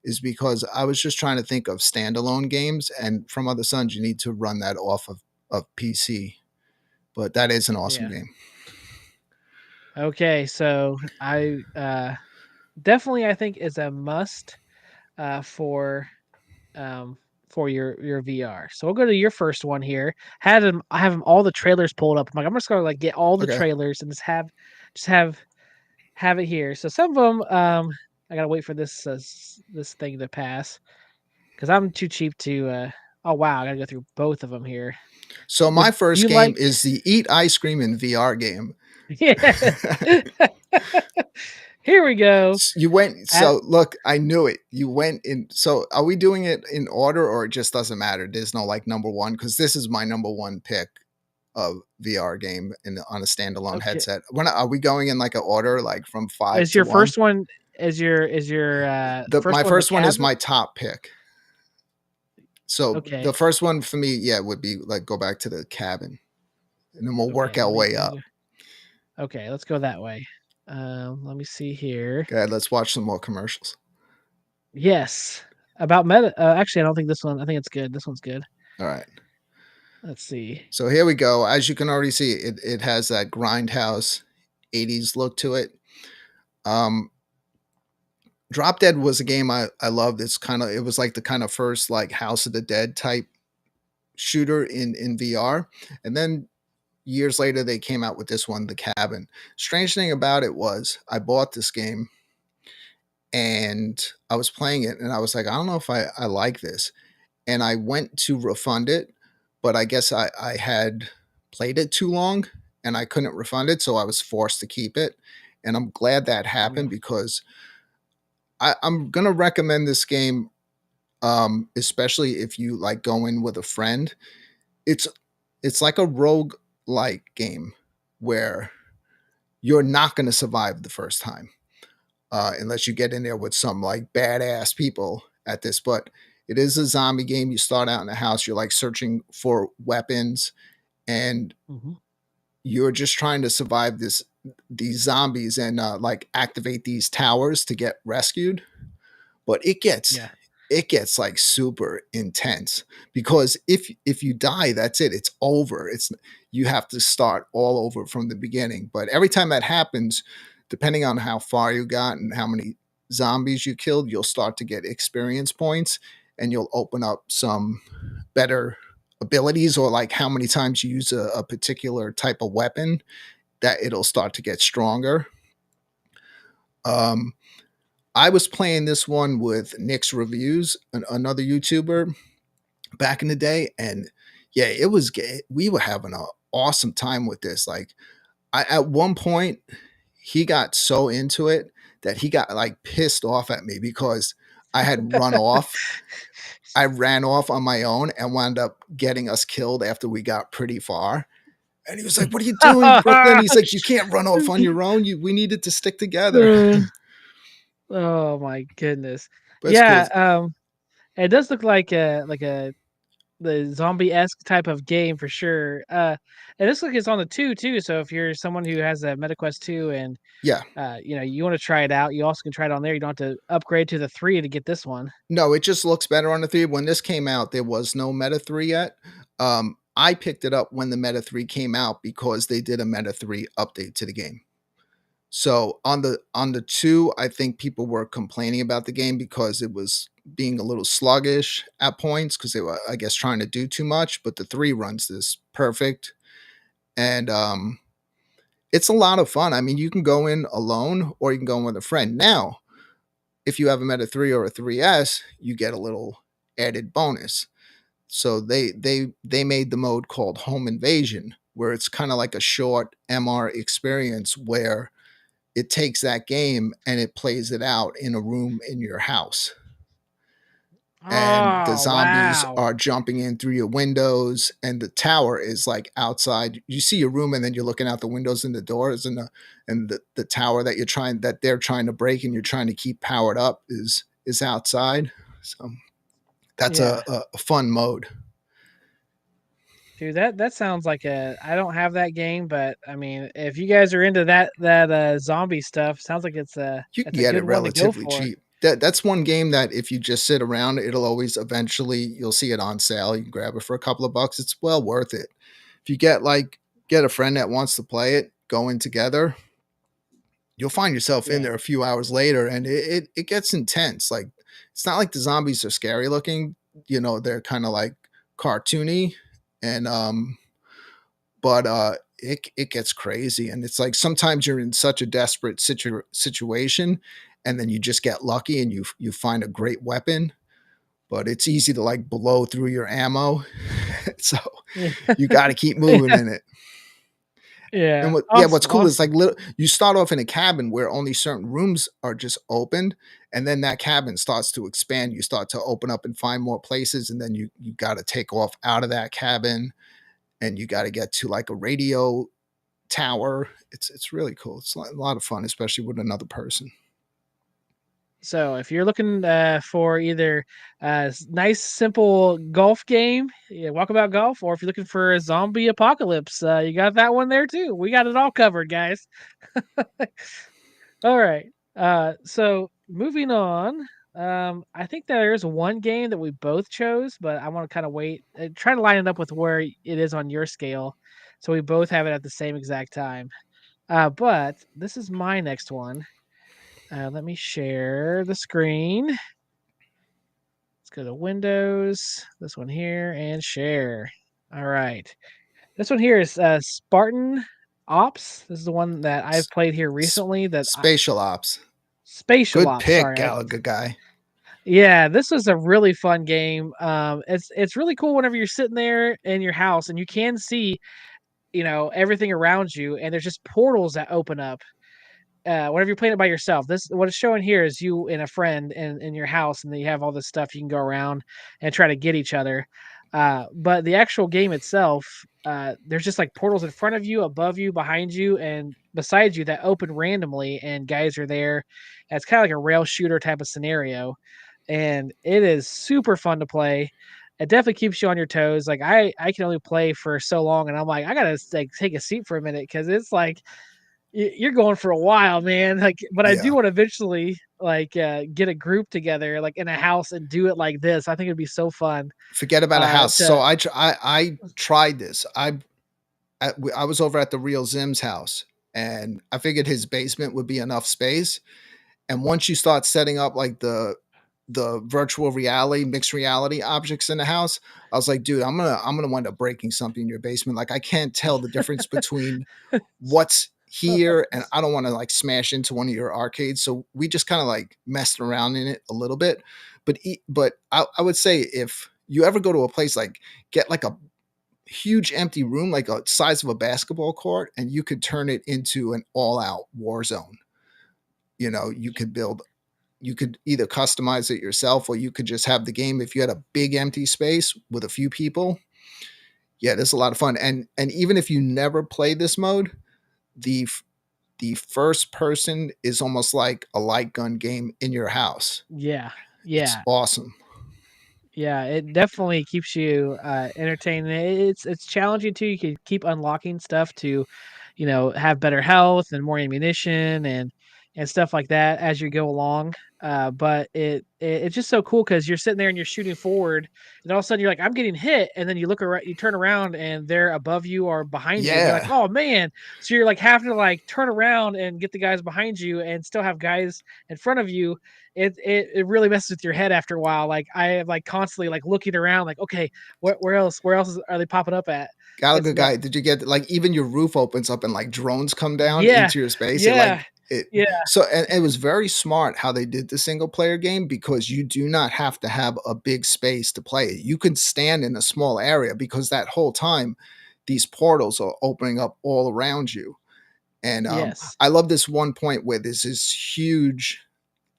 is because I was just trying to think of standalone games, and From Other Suns, you need to run that off of PC. But that is an awesome Yeah. game. Okay, so I definitely I think is a must uh for um for your VR. So we'll go to your first one here. I have them all the trailers pulled up. I'm like I'm just gonna like get all the Okay. trailers and just have it here. So some of them I gotta wait for this thing to pass because I'm too cheap to. Oh wow, I gotta go through both of them here. So my Would first you game like? is the Eat Ice Cream in VR game. Yes. Here we go. You went At so look, I knew it. You went in so are we doing it in order or it just doesn't matter? There's no like number one because this is my number one pick of VR game on a standalone okay. headset. When are we going in like an order like from five Is to your one? first one is your The first my one the first one is cabin? my top pick. So the Okay. first one for me, yeah, would be like go back to the cabin. And then we'll work Okay. our Let me way let me up. go. Okay, let's go that way. Let me see here. Okay, let's watch some more commercials. Yes. About meta actually I don't think this one I think it's good. This one's good. All right. Let's see. So here we go. As you can already see, it has that grindhouse 80s look to it. Um, Drop Dead was a game I loved. It was like the kind of first like House of the Dead type shooter in VR. And then years later they came out with this one, The Cabin. Strange thing about it was I bought this game and I was playing it and I was like, I don't know if I like this. And I went to refund it, but I guess I had played it too long and I couldn't refund it, so I was forced to keep it. And I'm glad that Mm, happened because I'm gonna recommend this game, especially if you like go in with a friend. It's it's like a rogue like game where you're not going to survive the first time unless you get in there with some like badass people at this. But it is a zombie game. You start out in a house, you're like searching for weapons, and Mhm. you're just trying to survive these zombies and like activate these towers to get rescued. But Yeah. it gets like super intense because if you die, that's it. It's over. It's You have to start all over from the beginning. But every time that happens, depending on how far you got and how many zombies you killed, you'll start to get experience points and you'll open up some better abilities, or like how many times you use a particular type of weapon, that it'll start to get stronger. Um, I was playing this one with Nick's Reviews, another YouTuber back in the day, and yeah, it was we were having an awesome time with this. Like, at one point, he got so into it that he got like pissed off at me because I had run off. I ran off on my own and wound up getting us killed after we got pretty far. And he was like, "What are you doing, Brooklyn?" He's like, "You can't run off on your own. We needed to stick together." Uh, oh my goodness. But it's cool. Yeah, it does look like a the zombie-esque type of game for sure. It looks like it's on the 2 too, so if you're someone who has a MetaQuest 2 and, Yeah. you wanna try it out, you also can try it on there, you don't have to upgrade to the 3 to get this one. No, it just looks better on the 3. When this came out, there was no Meta 3 yet. I picked it up when the Meta 3 came out because they did a Meta 3 update to the game. So on the 2, I think people were complaining about the game because it was being a little sluggish at points because they were, I guess, trying to do too much. But the 3 runs this perfect, and it's a lot of fun. I mean, you can go in alone or you can go in with a friend. Now, if you have a Meta 3 or a 3S, you get a little added bonus. So they made the mode called Home Invasion, where it's kind of like a short MR experience where it takes that game and it plays it out in a room in your house. And the Oh, zombies wow. are jumping in through your windows, and the tower is like outside. You see your room, and then you're looking out the windows and the doors, and the tower that they're trying to break, and you're trying to keep powered up is outside. So that's Yeah. a fun mode. Dude, that sounds like a I don't have that game, but, I mean, if you guys are into that zombie stuff, sounds like You can it's a get good it one to go relatively for. cheap. That's one game that if you just sit around, it'll always eventually you'll see it on sale. You can grab it for a couple of bucks. It's well worth it. If you get a friend that wants to play it, go in together, you'll find yourself in Yeah. there a few hours later, and it gets intense. Like, it's not like the zombies are scary looking. They're kind of like cartoony, and but it gets crazy, and it's like sometimes you're in such a desperate situation, and then you just get lucky and you find a great weapon, but it's easy to like blow through your ammo. So Yeah. you got to keep moving Yeah. in it. And Yeah. what's Awesome, cool is like awesome. you start off in a cabin where only certain rooms are just opened, and then that cabin starts to expand. You start to open up and find more places, and then you got to take off out of that cabin, and you got to get to like a radio tower. It's really cool. It's a lot of fun, especially with another person. So if you're looking for either a nice simple golf game, yeah, Walkabout Golf, or if you're looking for a zombie apocalypse, you got that one there too. We got it all covered, guys. All right. So moving on, I think there's one game that we both chose, but I want to kind of wait, try to line it up with where it is on your scale, so we both have it at the same exact time. But this is my next one. Let me share the screen. Let's go to Windows, this one here, and share. All right. This one here is Spartan Ops. This is the one that I've S- played here recently. Spatial Ops. Spatial Good Ops. pick, Sorry. Galaga guy. Yeah, this was a really fun game. It's really cool whenever you're sitting there in your house and you can see, everything around you, and there's just portals that open up. Whenever you're playing it by yourself, this what it's showing here is you and a friend in your house, and then you have all this stuff you can go around and try to get each other. But the actual game itself, there's just like portals in front of you, above you, behind you, and beside you that open randomly, and guys are there. And it's kind of like a rail shooter type of scenario, and it is super fun to play. It definitely keeps you on your toes. Like I can only play for so long, and I'm like I gotta like take a seat for a minute because it's like you're going for a while, man. Like, but I do Yeah. want to eventually like get a group together, like in a house, and do it like this. I think it'd be so fun. Forget about a house. So To I tried this. I was over at the real Zim's house, and I figured his basement would be enough space. And once you start setting up like the virtual reality, mixed reality objects in the house, I was like, dude, I'm gonna wind up breaking something in your basement. Like I can't tell the difference between what's here, and I don't want to like smash into one of your arcades. So we just kind of like messed around in it a little bit. But I would say if you ever go to a place, like get like a huge empty room, like a size of a basketball court, and you could turn it into an all-out war zone. You could build, you could either customize it yourself, or you could just have the game. If you had a big empty space with a few people, yeah, there's a lot of fun. And even if you never play this mode, the the first person is almost like a light gun game in your house. yeah, It's yeah. awesome. Yeah, it definitely keeps you entertained. It's challenging too. You can keep unlocking stuff to, have better health and more ammunition and stuff like that as you go along. But it's just so cool because you're sitting there and you're shooting forward, and all of a sudden you're like, I'm getting hit, and then you look around, you turn around, and they're above you or behind you, and you're like, Yeah, oh man! So you're like having to like turn around and get the guys behind you, and still have guys in front of you. It really messes with your head after a while. Like I am like constantly like looking around, like okay, where else are they popping up at? got a It's good nuts. guy. Did you get like even your roof opens up and like drones come down Yeah, into your space? It yeah, like it yeah, so and it was very smart how they did the single player game, because you do not have to have a big space to play it. You can stand in a small area, because that whole time these portals are opening up all around you. And yes, I love this one point where there's this huge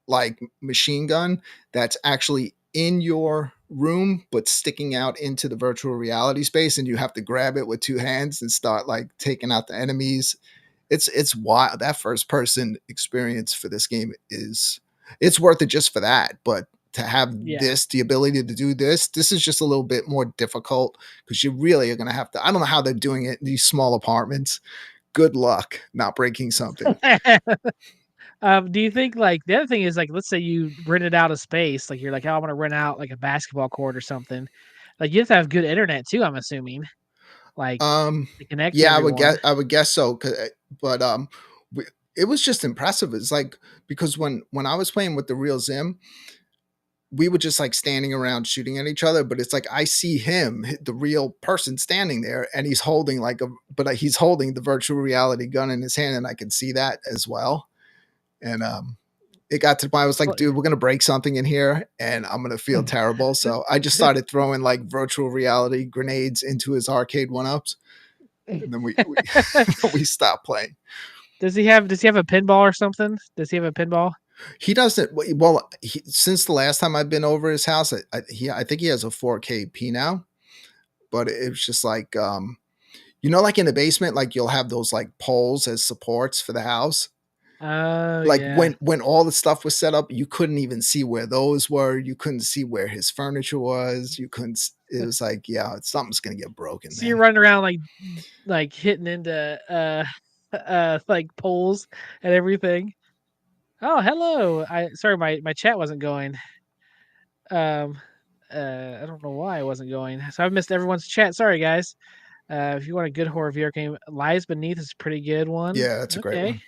like machine gun that's actually in your room but sticking out into the virtual reality space, and you have to grab it with two hands and start like taking out the enemies. It's wild. That first person experience for this game is, it's worth it just for that. But to have yeah. the ability to do this is just a little bit more difficult, because you really are going to have to, I don't know how they're doing it in these small apartments. Good luck not breaking something. Do you think like the other thing is like let's say you rented out a space, like you're like, oh, I'm gonna rent out like a basketball court or something. Like you have to have good internet too, I'm assuming, like Um, to connect to yeah, everyone. I would guess so. But we, it was just impressive. It's like, because when I was playing with the real Zim, we were just like standing around shooting at each other. But it's like I see him, the real person, standing there, and he's holding like he's holding the virtual reality gun in his hand, and I can see that as well. And it got to the point I was like, Well, dude, we're gonna break something in here, and I'm gonna feel terrible. So I just started throwing like virtual reality grenades into his arcade one ups, and then we we stopped playing. does he have a pinball or something? Does he have a pinball? He doesn't. Well, since the last time I've been over his house, I think he has a 4K P now. But it was just like, like in the basement, like you'll have those like poles as supports for the house. Oh Like yeah. when all the stuff was set up, you couldn't even see where those were. You couldn't see where his furniture was. You couldn't. It was like, yeah, something's gonna get broken, So you're man. running around like hitting into like poles and everything. Oh, hello. I sorry my chat wasn't going. Um I don't know why it wasn't going. So I've missed everyone's chat. Sorry guys. If you want a good horror VR game, Lies Beneath is a pretty good one. Yeah, that's a great Okay.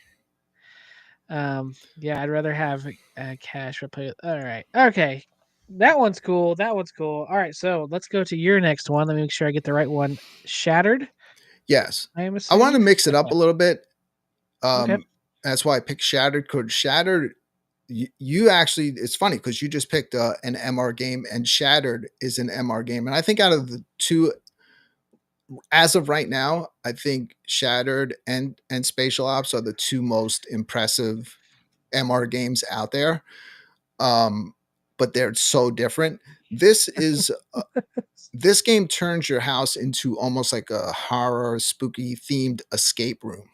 one. Yeah, I'd rather have cash or play. All right. Okay. That one's cool. That one's cool. All right, so let's go to your next one. Let me make sure I get the right one. Shattered, Yes, I am I want to assuming. mix it up Okay. a little bit. Okay. That's why I picked Shattered, because Shattered, you actually, it's funny because you just picked an MR game, and Shattered is an MR game. And I think out of the two, as of right now, I think Shattered and Spatial Ops are the two most impressive MR games out there. Um, but they're so different. This is This game turns your house into almost like a horror, spooky themed escape room.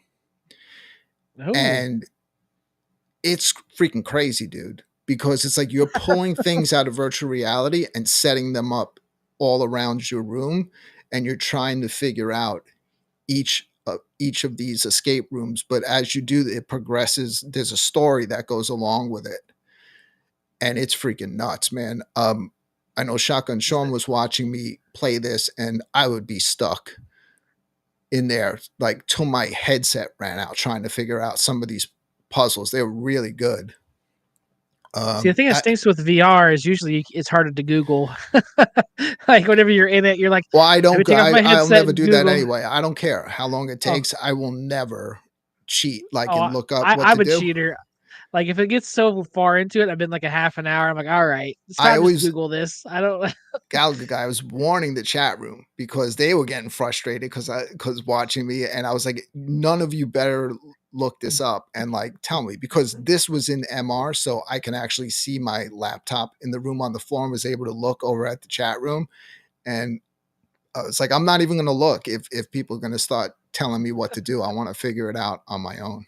Oh, And it's freaking crazy, dude, because it's like you're pulling things out of virtual reality and setting them up all around your room, and you're trying to figure out each of these escape rooms. But as you do, it progresses. There's a story that goes along with it, and it's freaking nuts, man. I know Shotgun is Sean it? was watching me play this, and I would be stuck in there like till my headset ran out trying to figure out some of these puzzles. They were really good. See, the thing that I, stinks with VR is usually it's harder to Google. Like whenever you're in it, you're like, well, I let me don't. take off my I'll headset never and do that Google. anyway. I don't care how long it Oh, takes. I will never cheat like oh, and look up what to I'm a do. cheater. Like if it gets so far into it, I've been like a half an hour. I'm like, all right, it's I time to just always Google this. I don't. Gallagher guy was warning the chat room because they were getting frustrated because watching me, and I was like, none of you better look this up and like tell me, because this was in MR, so I can actually see my laptop in the room on the floor and was able to look over at the chat room. And it's like, I'm not even going to look if people are going to start telling me what to do. I want to figure it out on my own.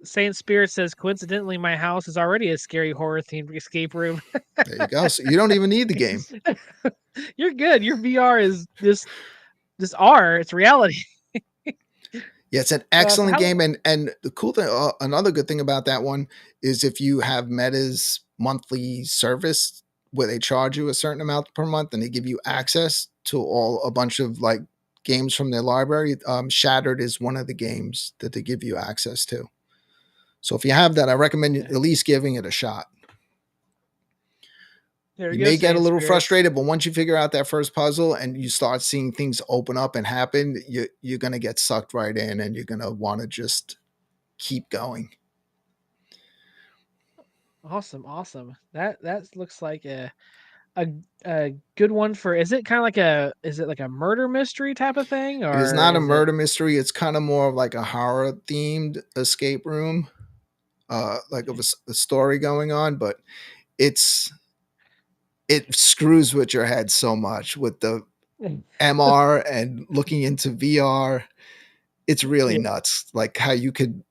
Saint Spirit says coincidentally, my house is already a scary horror themed escape room. There you go. So you don't even need the game. You're good. Your VR is just R. It's reality. Yeah, it's an excellent How? game, and the cool thing, another good thing about that one is if you have Meta's monthly service where they charge you a certain amount per month and they give you Yeah. access to all a bunch of like games from their library. Shattered is one of the games that they give you access to. So if you have that, I recommend at Okay. least giving it a shot. There we You go, may get a Saint little Spirit. frustrated, but once you figure out that first puzzle and you start seeing things open up and happen, you're gonna get sucked right in, and you're gonna want to just keep going. Awesome, awesome. That looks like a a good one for. Is it kind of like a? Is it like a murder mystery type of thing, It is or not a is it? murder mystery. It's kind of more of like a horror themed escape room, like of a story going on. But it's it screws with your head so much with the MR and looking into VR. It's really Yeah, nuts. Like how you can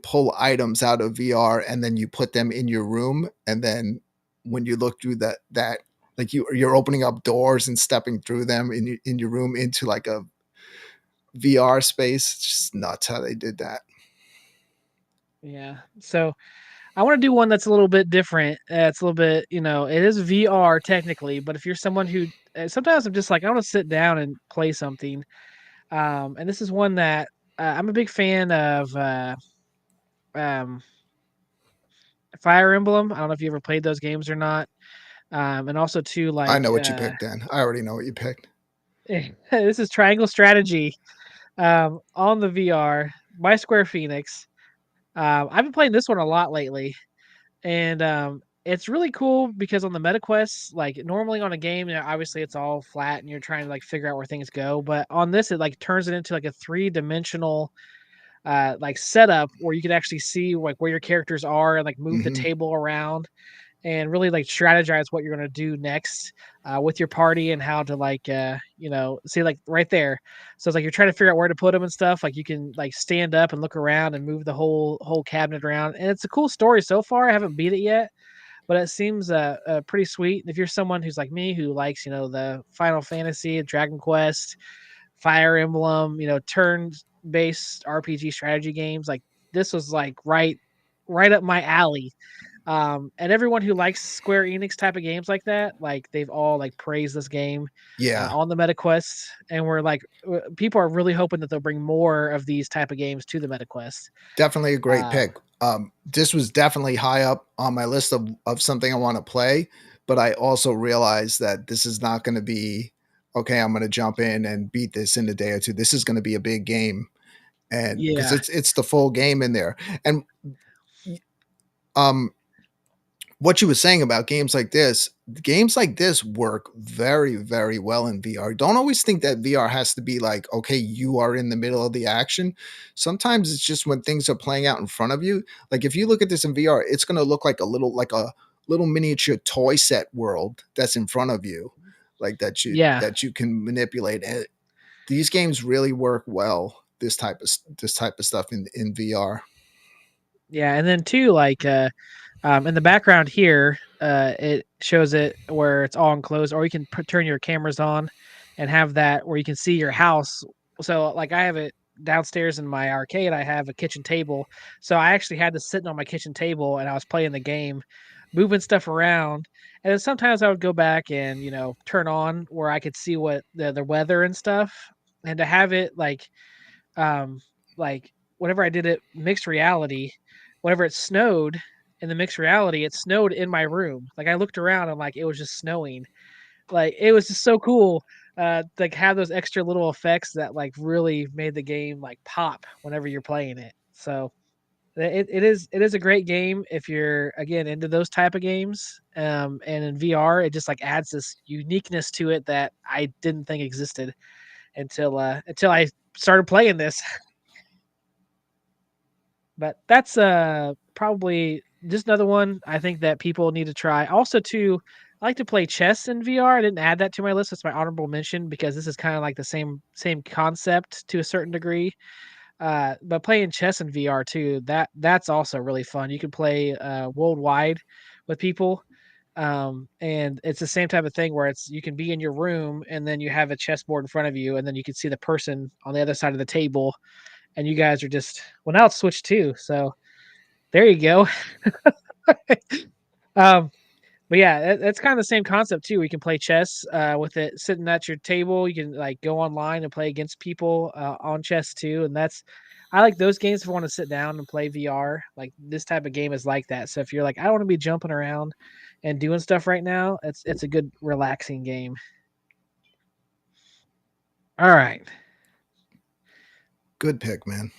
pull items out of VR and then you put them in your room, and then when you look through that like you're opening up doors and stepping through them in your room into like a VR space. It's just nuts how they did that. yeah. So I want to do one that's a little bit different. It's a little bit, it is VR technically, but if you're someone who sometimes I'm just like I want to sit down and play something. And this is one that I'm a big fan of. Um, Fire Emblem. I don't know if you ever played those games or not. And also too I like know what you picked, Dan. I already know what you picked. this is Triangle Strategy on the VR by Square Phoenix. I've been playing this one a lot lately, and it's really cool because on the meta quests, like normally on a game, obviously it's all flat and you're trying to like figure out where things go. But on this, it like turns it into like a three-dimensional like setup where you can actually see like where your characters are and like move the Hmm. table around and really like strategize what you're going to do next with your party and how to like see like right there. So it's like you're trying to figure out where to put them and stuff. Like you can like stand up and look around and move the whole cabinet around, and it's a cool story so far. I haven't beat it yet, but it seems pretty sweet. If you're someone who's like me who likes the Final Fantasy, Dragon Quest, Fire Emblem, turn based RPG strategy games, like this was like right up my alley. And everyone who likes Square Enix type of games like that, like they've all like praised this game Yeah, on the MetaQuest, and we're like, people are really hoping that they'll bring more of these type of games to the MetaQuest. definitely a great Uh, pick. This was definitely high up on my list of something I want to play, but I also realized that this is not going to be okay. I'm going to jump in and beat this in a day or two. This is going to be a big game, and because yeah, it's the full game in there. And um, what you were saying about games like this work very, very well in VR. Don't always think that VR has to be like, okay, you are in the middle of the action. Sometimes it's just when things are playing out in front of you. Like if you look at this in VR, it's going to look like a little miniature toy set world that's in front of you. like Yeah. that you can manipulate. And these games really work well. This type of stuff in VR. Yeah, and then too, like in the background here, it shows it where it's all enclosed, or you can turn your cameras on and have that where you can see your house. So, like, I have it downstairs in my arcade. I have a kitchen table, so I actually had this sitting on my kitchen table, and I was playing the game, moving stuff around. And then sometimes I would go back and turn on where I could see what the weather and stuff, and to have it um like whenever I did it mixed reality, whenever it snowed in the mixed reality, it snowed in my room. Like I looked around and like it was just snowing. Like it was just so cool. Like have those extra little effects that like really made the game like pop whenever you're playing it. So it is a great game if you're again into those type of games. And in VR, it just like adds this uniqueness to it that I didn't think existed until I started playing this. But that's probably just another one I think that people need to try. Also, too, I like to play chess in VR. I didn't add that to my list. It's my honorable mention because this is kind of like the same concept to a certain degree. But playing chess in VR too, that's also really fun. You can play worldwide with people. And it's the same type of thing where it's you can be in your room and then you have a chessboard in front of you and then you can see the person on the other side of the table and you guys are just well now it's switched too. So there you go. um, but yeah, that's kind of the same concept too. We can play chess with it sitting at your table. You can like go online and play against people on chess too, and that's I like those games if I want to sit down and play VR. Like this type of game is like that. So if you're like I don't want to be jumping around and doing stuff right now, it's a good relaxing game. All right, Good pick, man.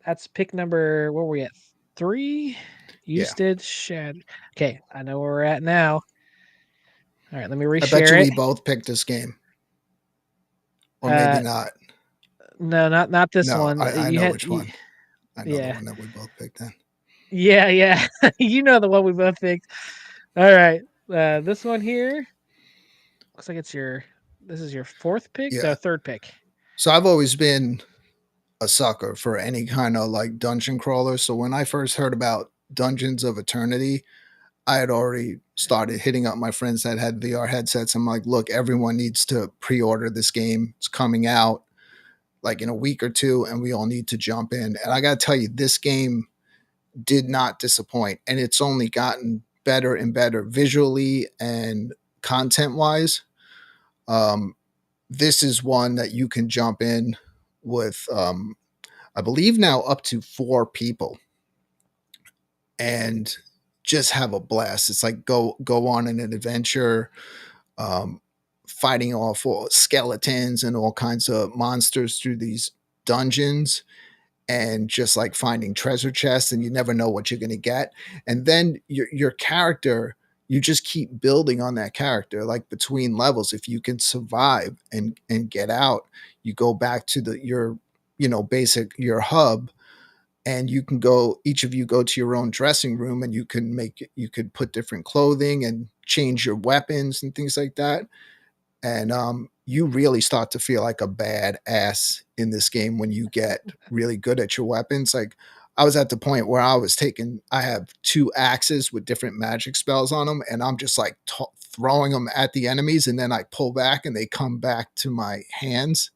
that's pick number. Where were we at? Three. Yeah, Usted Shed. Okay, I know where we're at now. All right, let me I bet you reshare it. we both picked this game, or maybe Uh, not. no, not this No, one. I You know had, which one. I know the yeah, one that we both picked. Then yeah. You know the one we both picked. All right, this one here looks like it's your. This is your fourth pick, yeah. no third pick. So I've always been a sucker for any kind of like dungeon crawler. So when I first heard about Dungeons of Eternity, I had already started hitting up my friends that had VR headsets. I'm like, look, everyone needs to pre-order this game. It's coming out like in a week or two, and we all need to jump in. And I got to tell you, this game did not disappoint, and it's only gotten better and better visually and content wise. Um, this is one that you can jump in with, I believe now up to 4 people and just have a blast. It's like go on an adventure, um, fighting off all skeletons and all kinds of monsters through these dungeons, and just like finding treasure chests, and you never know what you're going to get. And then your character, you just keep building on that character, like between levels. If you can survive and get out, you go back to your basic your hub, and you can go, each of you go to your own dressing room, and you could put different clothing and change your weapons and things like that. And you really start to feel like a badass in this game when you get really good at your weapons. Like I was at the point where I have 2 axes with different magic spells on them, and I'm just like throwing them at the enemies, and then I pull back and they come back to my hands.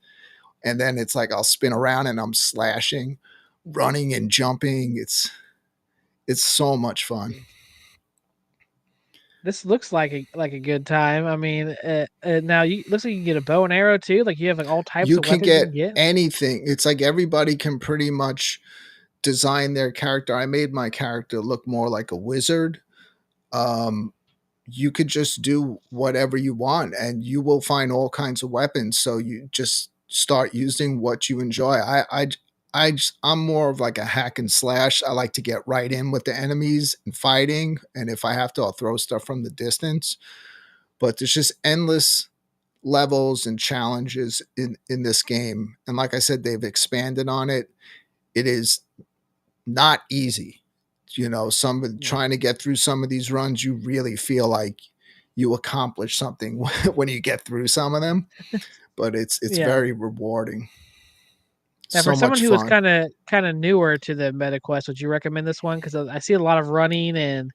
And then it's like I'll spin around and I'm slashing, running and jumping. It's so much fun. This looks like a good time. I mean, now you looks like you can get a bow and arrow too. Like you have like all types You of can weapons you get can get. anything. It's like everybody can pretty much design their character. I made my character look more like a wizard. Um, you could just do whatever you want, and you will find all kinds of weapons. So you just start using what you enjoy. I'm more of like a hack and slash. I like to get right in with the enemies and fighting, and if I have to, I'll throw stuff from the distance. But there's just endless levels and challenges in this game, and like I said, they've expanded on it. It is not easy. Some Yeah. trying to get through some of these runs, you really feel like you accomplish something when you get through some of them. But it's Yeah. very rewarding. Now, for So someone much who is fun. kind of newer to the meta quest, would you recommend this one? Because I see a lot of running and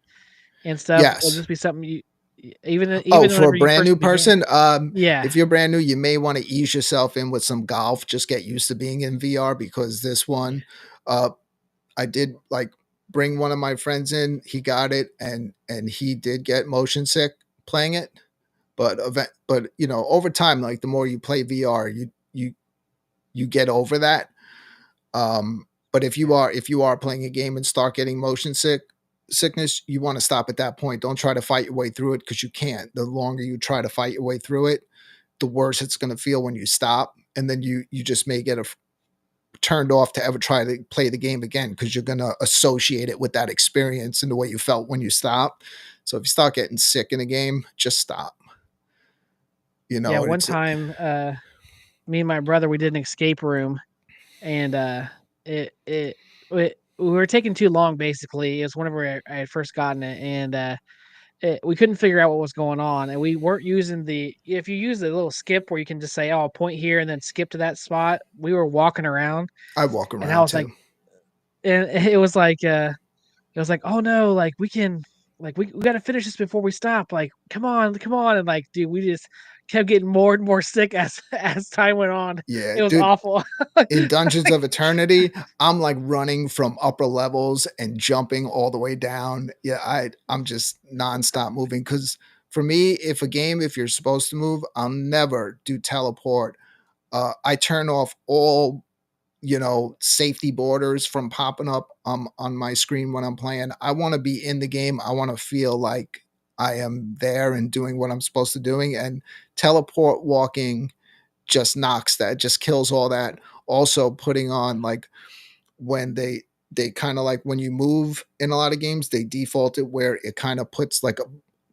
stuff. Would Yes. this be something you Oh, even for a whenever you brand first new began? person, Yeah, if you're brand new, you may want to ease yourself in with some golf. Just get used to being in VR because this one, uh, I did like bring one of my friends in. He got it, and he did get motion sick playing it. But you know, over time, like the more you play VR, you get over that. But if you are playing a game and start getting sickness, you want to stop at that point. Don't try to fight your way through it because you can't. The longer you try to fight your way through it, the worse it's going to feel when you stop, and then you just may get turned off to ever try to play the game again because you're going to associate it with that experience and the way you felt when you stop. So if you start getting sick in a game, just stop. You yeah. know, One it's time, me and my brother we did an escape room, and it it we were taking too long. Basically, it was whenever I had first gotten it, and we couldn't figure out what was going on, and we weren't using the. If you use the little skip where you can just say, "Oh, I'll point here," and then skip to that spot, we were walking around, I walk and I around was like, too. and it was like, "Oh no, like we can, like we got to finish this before we stop. Like, come on!" And like, dude, we just kept getting more and more sick as as time went on. Yeah, It was dude. awful. In Dungeons of Eternity, I'm like running from upper levels and jumping all the way down. Yeah, I'm just nonstop moving because for me, if you're supposed to move, I'll never do teleport. I turn off all safety borders from popping up on my screen when I'm playing. I want to be in the game. I want to feel like I am there and doing what I'm supposed to doing. And teleport walking just knocks that, just kills all that. Also, putting on like when they kind of like when you move in a lot of games, they default it where it kind of puts like a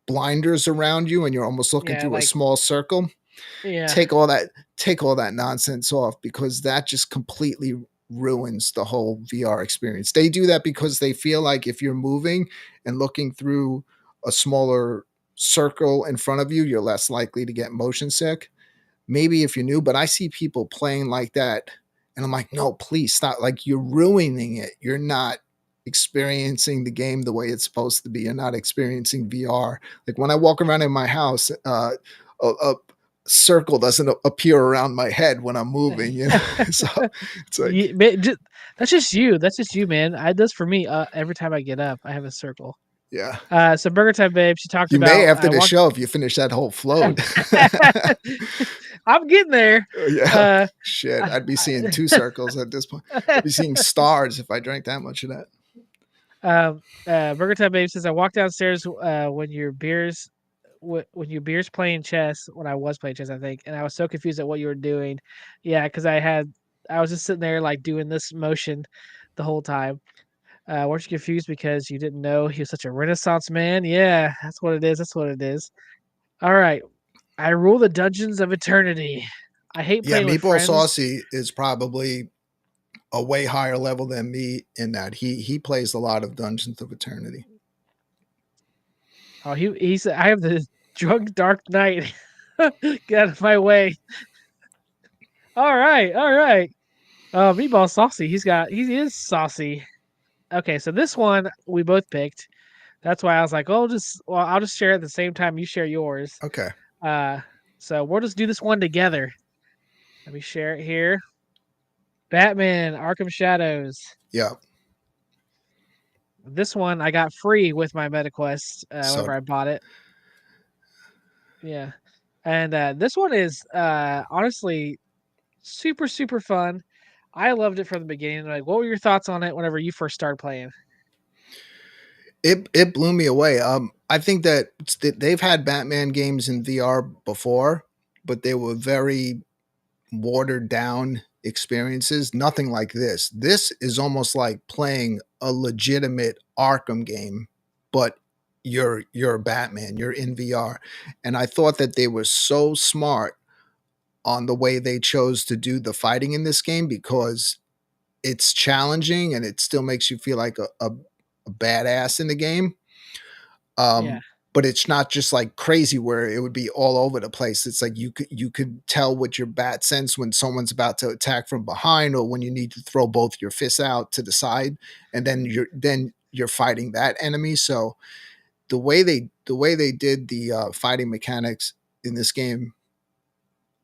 blinders around you and you're almost looking Yeah, through a like small circle. yeah, Take all that nonsense off because that just completely ruins the whole VR experience. They do that because they feel like if you're moving and looking through a smaller circle in front of you, you're less likely to get motion sick. Maybe if you're new, but I see people playing like that and I'm like, no, please stop. Like you're ruining it. You're not experiencing the game the way it's supposed to be. You're not experiencing VR. Like when I walk around in my house, a circle doesn't appear around my head when I'm moving, you know? So it's like, that's just you. That's just you, man. I This for me. Every time I get up, I have a circle. yeah. So Burger Time Babe, she talked You may about I after the walked. show if you finish that whole float. I'm getting there. Yeah. Uh, Shit. I, I'd be seeing two circles at this point. I'd be seeing stars if I drank that much of that. Burger Time Babe says I walked downstairs when your beers when your beers playing chess when I was playing chess, I think, and I was so confused at what you were doing. Yeah, because I was just sitting there like doing this motion the whole time. Weren't you confused because you didn't know he was such a Renaissance man? Yeah, that's what it is. That's what it is. All right. I rule the dungeons of eternity. I hate Yeah, playing with Meatball friends. Saucy is probably a way higher level than me in that he plays a lot of Dungeons of Eternity. Oh, he said I have the drunk dark knight. Get out of my way. All right, all right. Meatball saucy. He is saucy. Okay, so this one we both picked. That's why I was like, oh, I'll just share at the same time you share yours. Okay. Uh, so we'll just do this one together. Let me share it here. Batman: Arkham Shadows. Yeah. This one I got free with my MetaQuest So whenever I bought it. Yeah, and this one is honestly super fun. I loved it from the beginning. Like, what were your thoughts on it whenever you first started playing? it blew me away. I think that they've had Batman games in VR before, but they were very watered down experiences. Nothing like this. This is almost like playing a legitimate Arkham game, but you're Batman. You're in VR, and I thought that they were so smart on the way they chose to do the fighting in this game because it's challenging and it still makes you feel like a badass in the game. Yeah, Um, but it's not just like crazy where it would be all over the place. It's like you could tell with your bat sense when someone's about to attack from behind or when you need to throw both your fists out to the side, and then you're fighting that enemy. So the way they did the fighting mechanics in this game,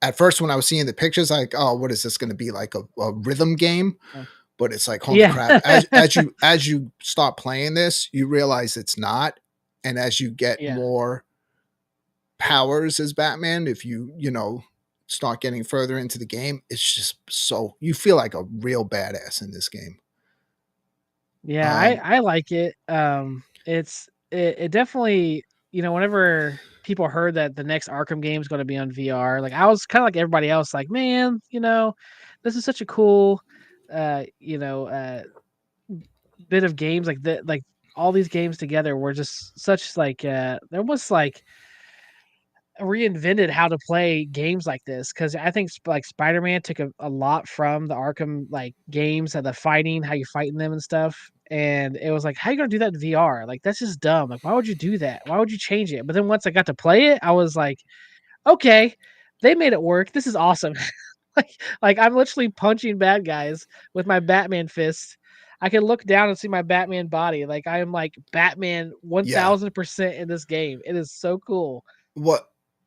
at first when I was seeing the pictures, like, oh, what is this going to be, like a rhythm game? Uh, But it's like, holy yeah. crap! As you start playing this, you realize it's not, and as you get Yeah. more powers as Batman, if start getting further into the game, it's just so you feel like a real badass in this game. Yeah, Um, I like it. It definitely, whenever people heard that the next Arkham game is going to be on VR, like I was kind of like everybody else, like, man, this is such a cool, uh, you know, uh, bit of games like that. Like all these games together were just such like, they're almost like reinvented how to play games like this because I think like Spider-Man took a lot from the Arkham like games and the fighting, how you fighting them and stuff. And it was like, how you gonna do that in VR? Like that's just dumb. Like why would you do that? Why would you change it? But then once I got to play it, I was like, okay, they made it work. This is awesome. like I'm literally punching bad guys with my Batman fist. I can look down and see my Batman body. Like I am like Batman yeah, 1000% in this game. It is so cool. what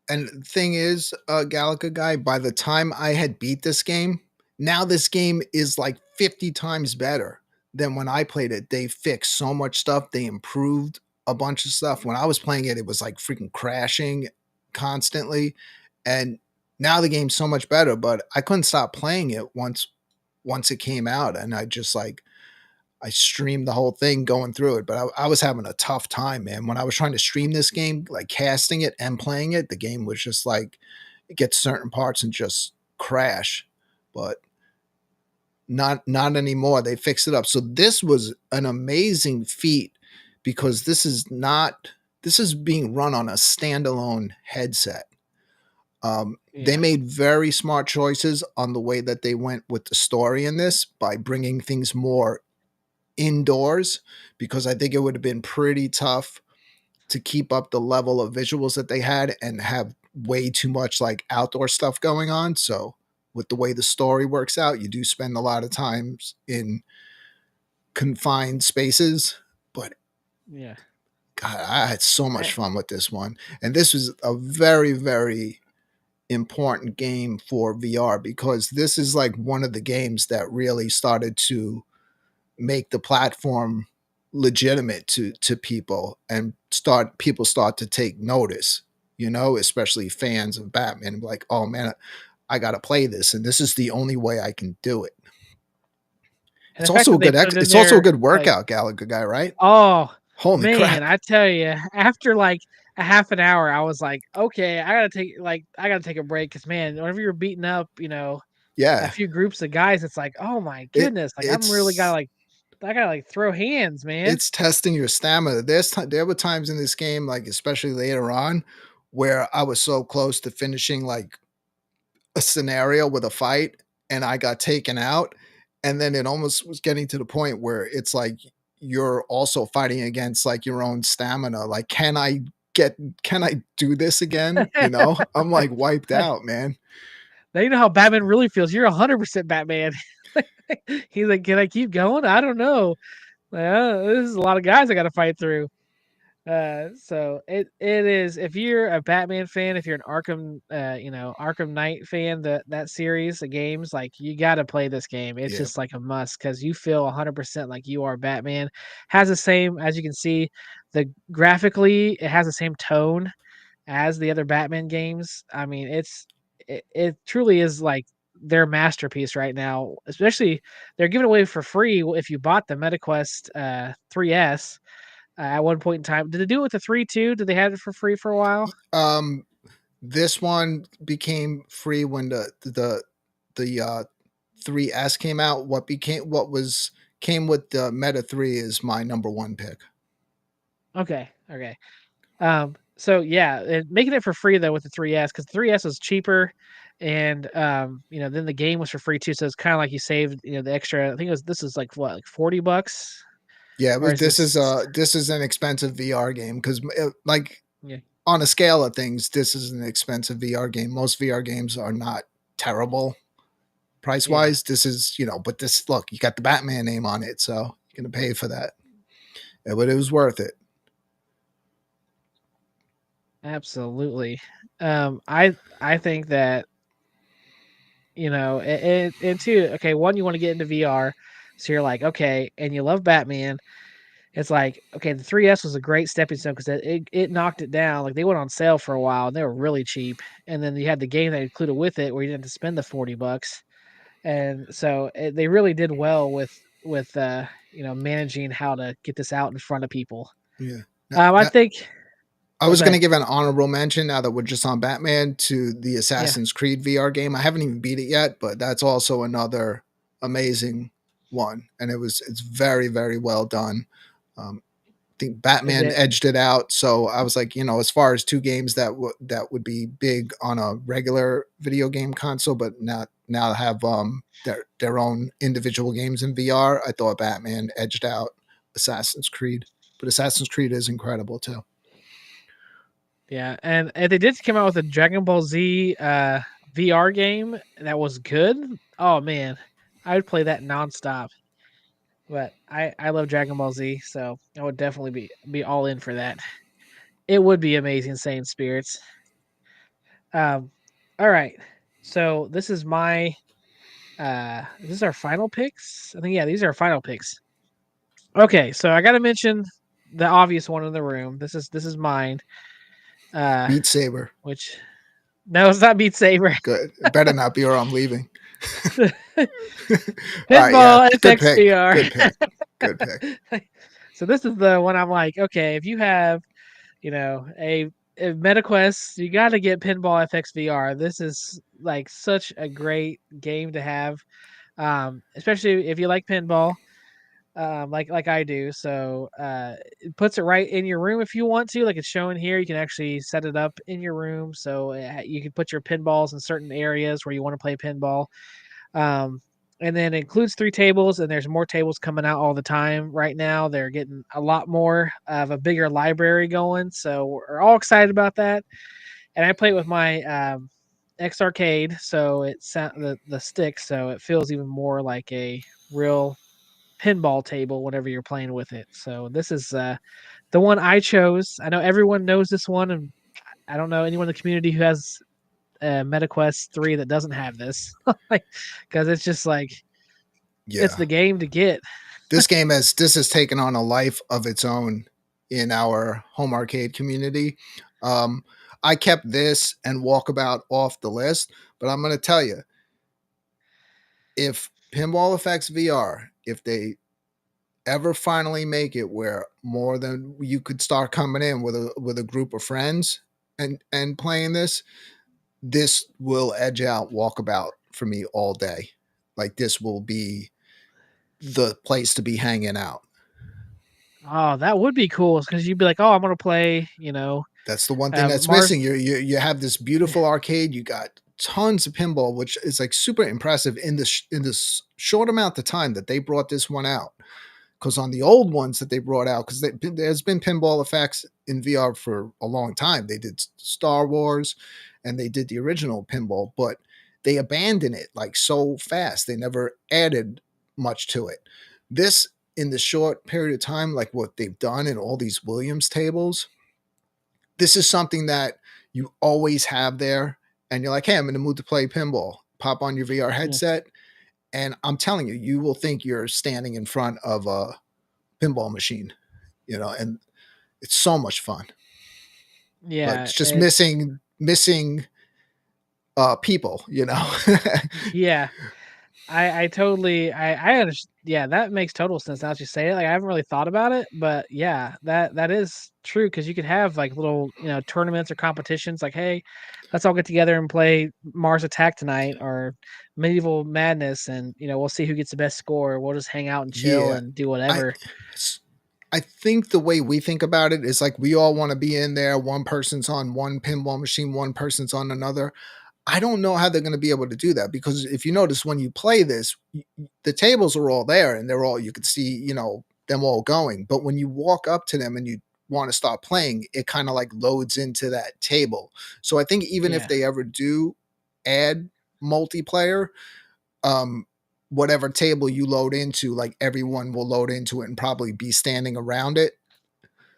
and the thing is, Galaga guy, by the time I had beat this game, now this game is like 50 times better than when I played it. They fixed so much stuff, they improved a bunch of stuff. When I was playing it, it was like freaking crashing constantly. And now the game's so much better, but I couldn't stop playing it once it came out. And I streamed the whole thing going through it, but I was having a tough time, man. When I was trying to stream this game, like casting it and playing it, the game was just like it gets certain parts and just crash. But not anymore. They fixed it up. So this was an amazing feat because this is being run on a standalone headset. They Yeah. made very smart choices on the way that they went with the story in this by bringing things more indoors, because I think it would have been pretty tough to keep up the level of visuals that they had and have way too much like outdoor stuff going on. So with the way the story works out, you do spend a lot of times in confined spaces. But Yeah. God, I had so much I fun with this one. And this was a very, very important game for VR because this is like one of the games that really started to make the platform legitimate to people and start to take notice, especially fans of Batman, like, oh man, I gotta play this and this is the only way I can do it. and the fact that they put it in It's also a there, good like, workout, Gallagher guy, right? oh, Holy man, crap. I tell you, after, like, a half an hour, I was like, "Okay, I gotta take a break because man, whenever you're beating up, a Yeah. few groups of guys, it's like, "Oh my It goodness," like, I'm really gotta, it's like I gotta, like, throw hands, man." it's testing your stamina. There were times in this game, like especially later on, where I was so close to finishing like a scenario with a fight and I got taken out. And then it almost was getting to the point where it's like you're also fighting against like your own stamina. Like, can I do this again? I'm like wiped Like, out, man. now you know how Batman really feels, you're 100% Batman. He's like, "Can I keep going? I don't know. This is a lot of guys I gotta fight through." So it is if you're a Batman fan, if you're an Arkham, Arkham Knight fan, that series of games, like you got to play this game. It's Yeah. just like a must because you feel 100% like you are Batman. Has the same, as you can see, the graphically it has the same tone as the other Batman games. I mean, it truly is like their masterpiece right now. Especially they're giving away for free if you bought the MetaQuest 3S at one point in time. Did they do it with the 3 too? Did they have it for free for a while? Um, this one became free when the 3S came out. What came with the Meta 3 is my number one pick. Okay, okay. So yeah, making it for free though with the 3S because the 3S was cheaper, and then the game was for free too. So it's kind of like you saved, the extra. I think this is like what, like $40, Yeah, or is this? this is an expensive VR game because like Yeah. on a scale of things, this is an expensive VR game. Most VR games are not terrible price Yeah. wise. This is, but this, look, you got the Batman name on it, so you're going to pay for that. Yeah, but it was worth it. Absolutely. I think that and two, okay, one, you want to get into VR, so you're like, okay, and you love Batman. It's like, okay, the 3S was a great stepping stone because it knocked it down. Like they went on sale for a while and they were really cheap. And then you had the game that included with it where you didn't have to spend the $40. And so they really did well with managing how to get this out in front of people. Yeah. I think. I Oh, was go going to ahead. give an honorable mention now that we're just on Batman to the Yeah, Assassin's Creed VR game. I haven't even beat it yet, but that's also another amazing one, and it's very very well done. I think is Batman it? edged it out, so I was like, as far as two games that would be big on a regular video game console, but not now have their own individual games in VR. I thought Batman edged out Assassin's Creed, but Assassin's Creed is incredible too. Yeah, and they did come out with a Dragon Ball Z VR game that was good. Oh man, I would play that nonstop. But I love Dragon Ball Z, so I would definitely be all in for that. It would be amazing, Saiyan spirits. Um, all right. So this is our final picks. I think yeah, these are our final picks. Okay, so I got to mention the obvious one in the room. This is mine. Uh, Beat Saber. which no, it's not Beat Saber. Good. It better not be or I'm leaving. All right, yeah. Pinball Good FX pick. VR. Good pick. Good pick. So this is the one I'm like, okay, if you have, a MetaQuest, you got to get Pinball FX VR. This is like such a great game to have, especially if you like pinball, like I do. So it puts it right in your room if you want to, like it's showing here. You can actually set it up in your room, so you can put your pinballs in certain areas where you want to play pinball. Um, and then it includes 3 tables, and there's more tables coming out all the time. Right now, they're getting a lot more of a bigger library going, so we're all excited about that. And I play it with my X Arcade, so it's the stick, so it feels even more like a real pinball table whenever you're playing with it. So this is the one I chose. I know everyone knows this one, and I don't know anyone in the community who has MetaQuest 3 that doesn't have this, like because it's just like it's Yeah. the game to get. This has taken on a life of its own in our home arcade community. Um, I kept this and Walkabout off the list, but I'm going to tell you, if Pinball Effects VR, if they ever finally make it where more than you could start coming in with a group of friends and playing this will edge out Walkabout for me all day. Like this will be the place to be hanging out. Oh, that would be cool because you'd be like, oh, I'm gonna play, That's the one thing that's Mars. missing. You have this beautiful arcade. You got tons of pinball, which is like super impressive in this short amount of time that they brought this one out. Because on the old ones that they brought out, because there's been pinball effects in VR for a long time. They did Star Wars, and they did the original pinball, but they abandoned it like so fast. They never added much to it. This in the short period of time, like what they've done in all these Williams tables, this is something that you always have there, and you're like, hey, I'm in the mood to play pinball. Pop on your VR Yeah, headset, and I'm telling you, you will think you're standing in front of a pinball machine, and it's so much fun. But yeah, it's just missing people. yeah. I totally I understand. Yeah, that makes total sense now that you say it. Like I haven't really thought about it, but yeah, that is true because you could have like little tournaments or competitions. Like, hey, let's all get together and play Mars Attack tonight or Medieval Madness, and we'll see who gets the best score. We'll just hang out and chill Yeah. and do I whatever. I think the way we think about it is like we all want to be in there. One person's on one pinball machine, one person's on another. I don't know how they're going to be able to do that because if you notice when you play this, the tables are all there and they're all you could see, them all going. But when you walk up to them and you want to start playing, it kind of like loads into that table. So I think even if Yeah. they ever do add multiplayer, um, whatever table you load into, like everyone will load into it and probably be standing around it.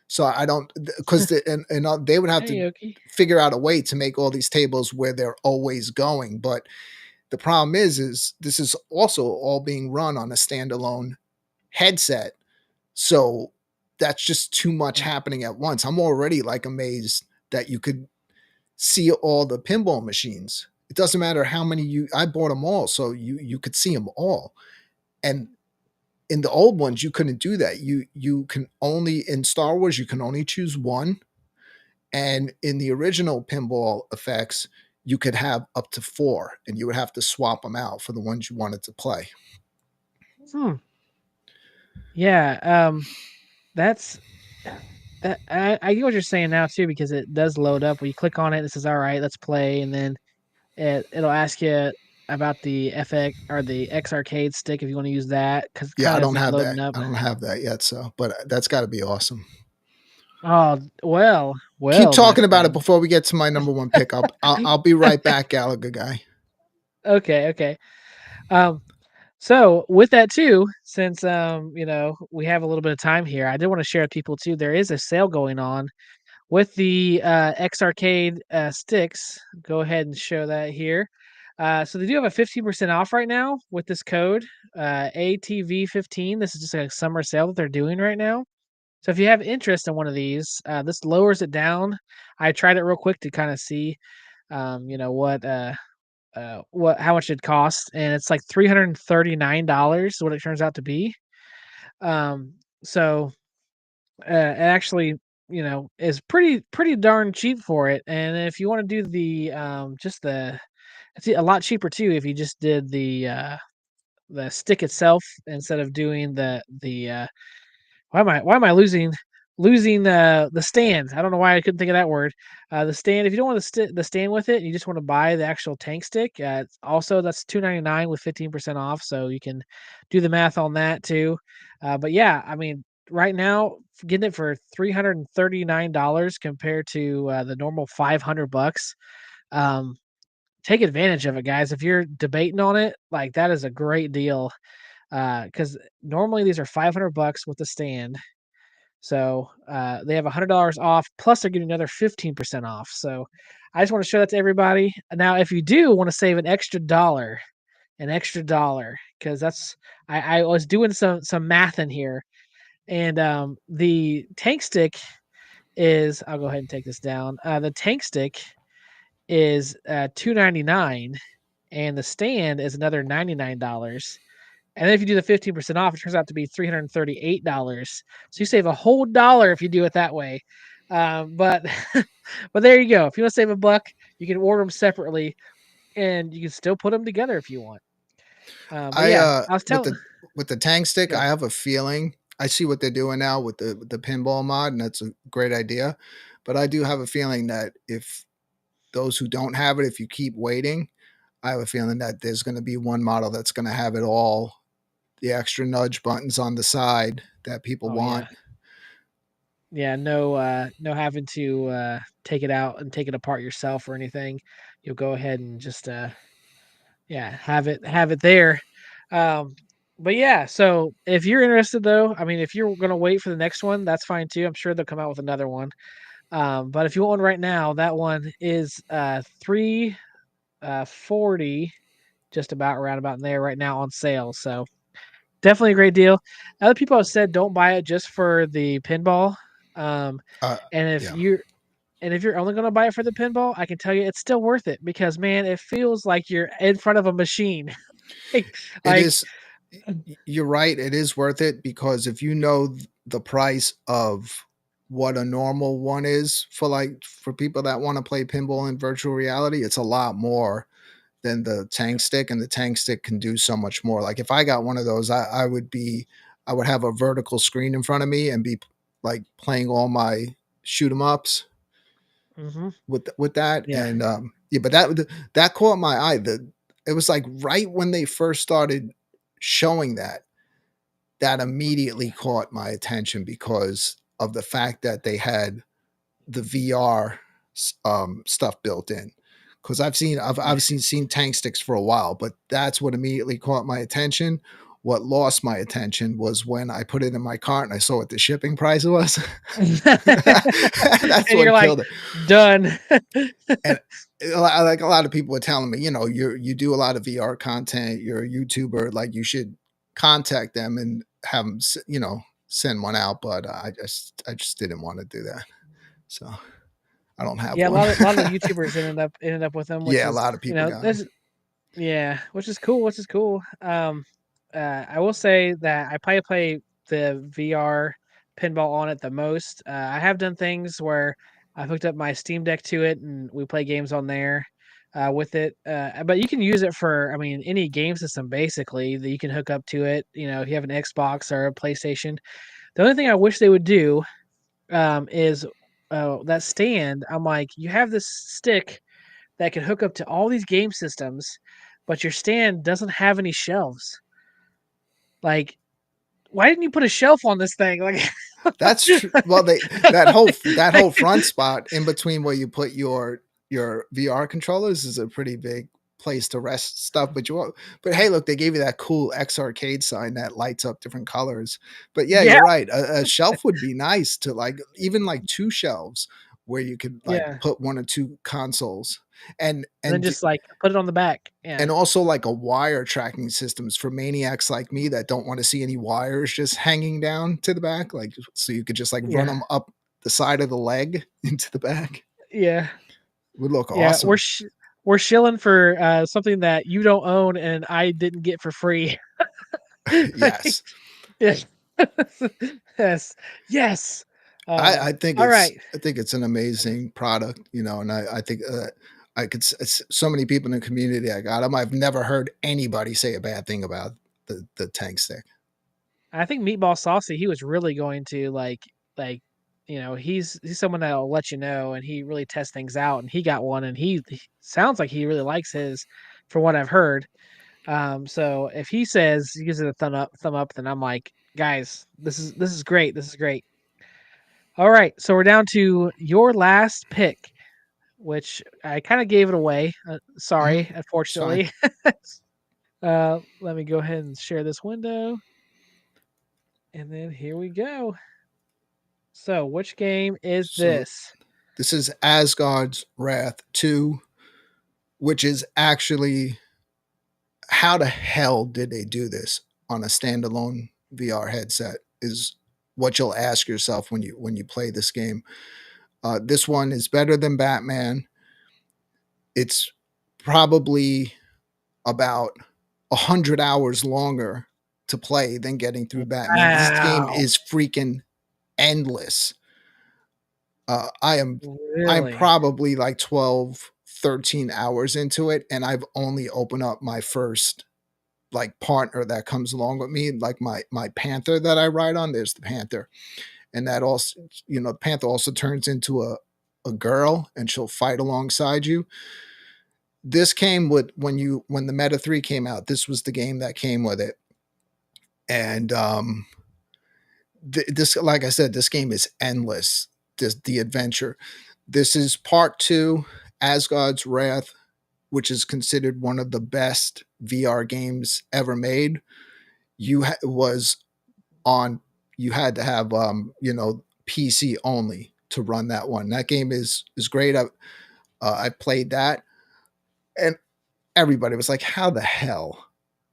So I don't, because they would have to Hey, Okie. figure out a way to make all these tables where they're always going. But the problem is this is also all being run on a standalone headset. So that's just too much Yeah. happening at once. I'm already like amazed that you could see all the pinball machines. It doesn't matter how many I bought them all, so you could see them all. And in the old ones, you couldn't do that. You can only in Star Wars you can only choose one, and in the original pinball effects, you could have up to four, and you would have to swap them out for the ones you wanted to play. Hmm. Yeah. That's that. I get what you're saying now too, because it does load up when you click on it. It says, "All right, let's play," and then it'll ask you about the FX or the X arcade stick if you want to use that, because it Yeah, kind I of is don't like have loading that. up. I don't have that yet. So, but that's got to be awesome. Oh well, Keep well, my talking about it friend. before we get to my number one pick. I'll be right back, Gallagher guy. Okay, okay. Um, so with that too, since we have a little bit of time here, I did want to share with people too. There is a sale going on with the X Arcade sticks. Go ahead and show that here. So they do have a 15% off right now with this code ATV15. This is just a summer sale that they're doing right now. So if you have interest in one of these, this lowers it down. I tried it real quick to kind of see, what how much it costs, and it's like $339 what it turns out to be. So it actually, is pretty darn cheap for it. And if you want to do the just the it's a lot cheaper too if you just did the stick itself instead of doing the why am I losing the stand? I don't know why I couldn't think of that word. The stand. If you don't want the stand with it, and you just want to buy the actual tank stick. Also, that's $299 with 15% off. So you can do the math on that too. But yeah, I mean, right now getting it for $339 compared to the normal $500. Um, Take advantage of it, guys. If you're debating on it, like that is a great deal. Because normally these are $500 with the stand, so they have $100 off, plus they're getting another 15% off. So I just want to show that to everybody. Now, if you do want to save an extra dollar, because I was doing some math in here, and the tank stick is I'll go ahead and take this down. The tank stick is $299, and the stand is another $99. And then if you do the 15% off, it turns out to be $338. So you save a whole dollar if you do it that way. But but there you go. If you want to save a buck, you can order them separately, and you can still put them together if you want. But I yeah, I was with telling. the tank stick, Yeah. I have a feeling I see what they're doing now with the pinball mod, and that's a great idea. But I do have a feeling that if those who don't have it, if you keep waiting, I have a feeling that there's going to be one model that's going to have it all, the extra nudge buttons on the side that people Oh want. yeah. Yeah. No having to take it out and take it apart yourself or anything. You'll go ahead and just yeah, have it there. Um, but yeah, so if you're interested though, I mean, if you're gonna wait for the next one, that's fine too. I'm sure they'll come out with another one. But if you want one right now, that one is 340, just about around about in there right now on sale. So definitely a great deal. Other people have said don't buy it just for the pinball. Um, Uh, and if yeah, you're and if you're only going to buy it for the pinball, I can tell you it's still worth it because man, it feels like you're in front of a machine. it like is. You're right. It is worth it because if you know the price of what a normal one is for for people that want to play pinball in virtual reality, it's a lot more than the tank stick, and the tank stick can do so much more. Like if I got one of those, I would have a vertical screen in front of me and be like playing all my shoot 'em ups hmm with that. Yeah. And yeah, but that caught my eye. It was like right when they first started showing that immediately caught my attention because of the fact that they had the VR stuff built in. Because I've Yeah. obviously seen tank sticks for a while, but that's what immediately caught my attention. What lost my attention was when I put it in my cart and I saw what the shipping price was. That's And you're what like, killed it. done. And like a lot of people were telling me, you do a lot of VR content, you're a YouTuber, like you should contact them and have them, send one out. But I just didn't want to do that, so I don't have Yeah, one. a lot of YouTubers ended up with them, which Yeah, a is, lot of people got them. that's yeah, which is cool, which is cool. I will say that I probably play the VR pinball on it the most. I have done things where I've hooked up my Steam Deck to it and we play games on there with it. But you can use it for, I mean, any game system basically that you can hook up to it. You know, if you have an Xbox or a PlayStation. The only thing I wish they would do is that stand. I'm like, you have this stick that can hook up to all these game systems, but your stand doesn't have any shelves. Like, why didn't you put a shelf on this thing? Like, That's true. Well, they that whole front spot in between where you put your VR controllers is a pretty big place to rest stuff. But hey, look, they gave you that cool X arcade sign that lights up different colors. But yeah, yeah, you're right. A shelf would be nice to like even like two shelves where you could like yeah, put one or two consoles and and then and just like put it on the back. Yeah, and also like a wire tracking systems for maniacs like me that don't want to see any wires just hanging down to the back, like so you could just like run yeah, them up the side of the leg into the back. yeah, Would look yeah. awesome. We're shilling for something that you don't own and I didn't get for free. Yes, Yes, yes, yes. I think All right. it's an amazing product, and I think I could so many people in the community I got them. I've never heard anybody say a bad thing about the tank stick. I think Meatball Saucy, he was really going to like he's someone that'll let you know, and he really tests things out, and he got one, and he sounds like he really likes his, from what I've heard. So if he says he gives it a thumb up, then I'm like, guys, this is great, this is great. All right, so we're down to your last pick, which I kind of gave it away. Hmm. Sorry, It's fine. unfortunately. Let me go ahead and share this window, and then here we go. So, which game is So this? this is Asgard's Wrath 2, which is actually how the hell did they do this on a standalone VR headset is what you'll ask yourself when you play this game. This one is better than Batman. It's probably about 100 hours longer to play than getting through Batman. This game Wow, is freaking endless. Uh, I am I'm really? probably like 12, 13 hours into it, and I've only opened up my first like partner that comes along with me, like my panther that I ride on. There's the panther, and that also, the panther also turns into a girl, and she'll fight alongside you. This came with when the Meta 3 came out. This was the game that came with it, and this, like I said, this game is endless. The adventure. This is part two, Asgard's Wrath, which is considered one of the best VR games ever made. Was on. You had to have PC only to run that one. That game is great. I played that, and everybody was like, "How the hell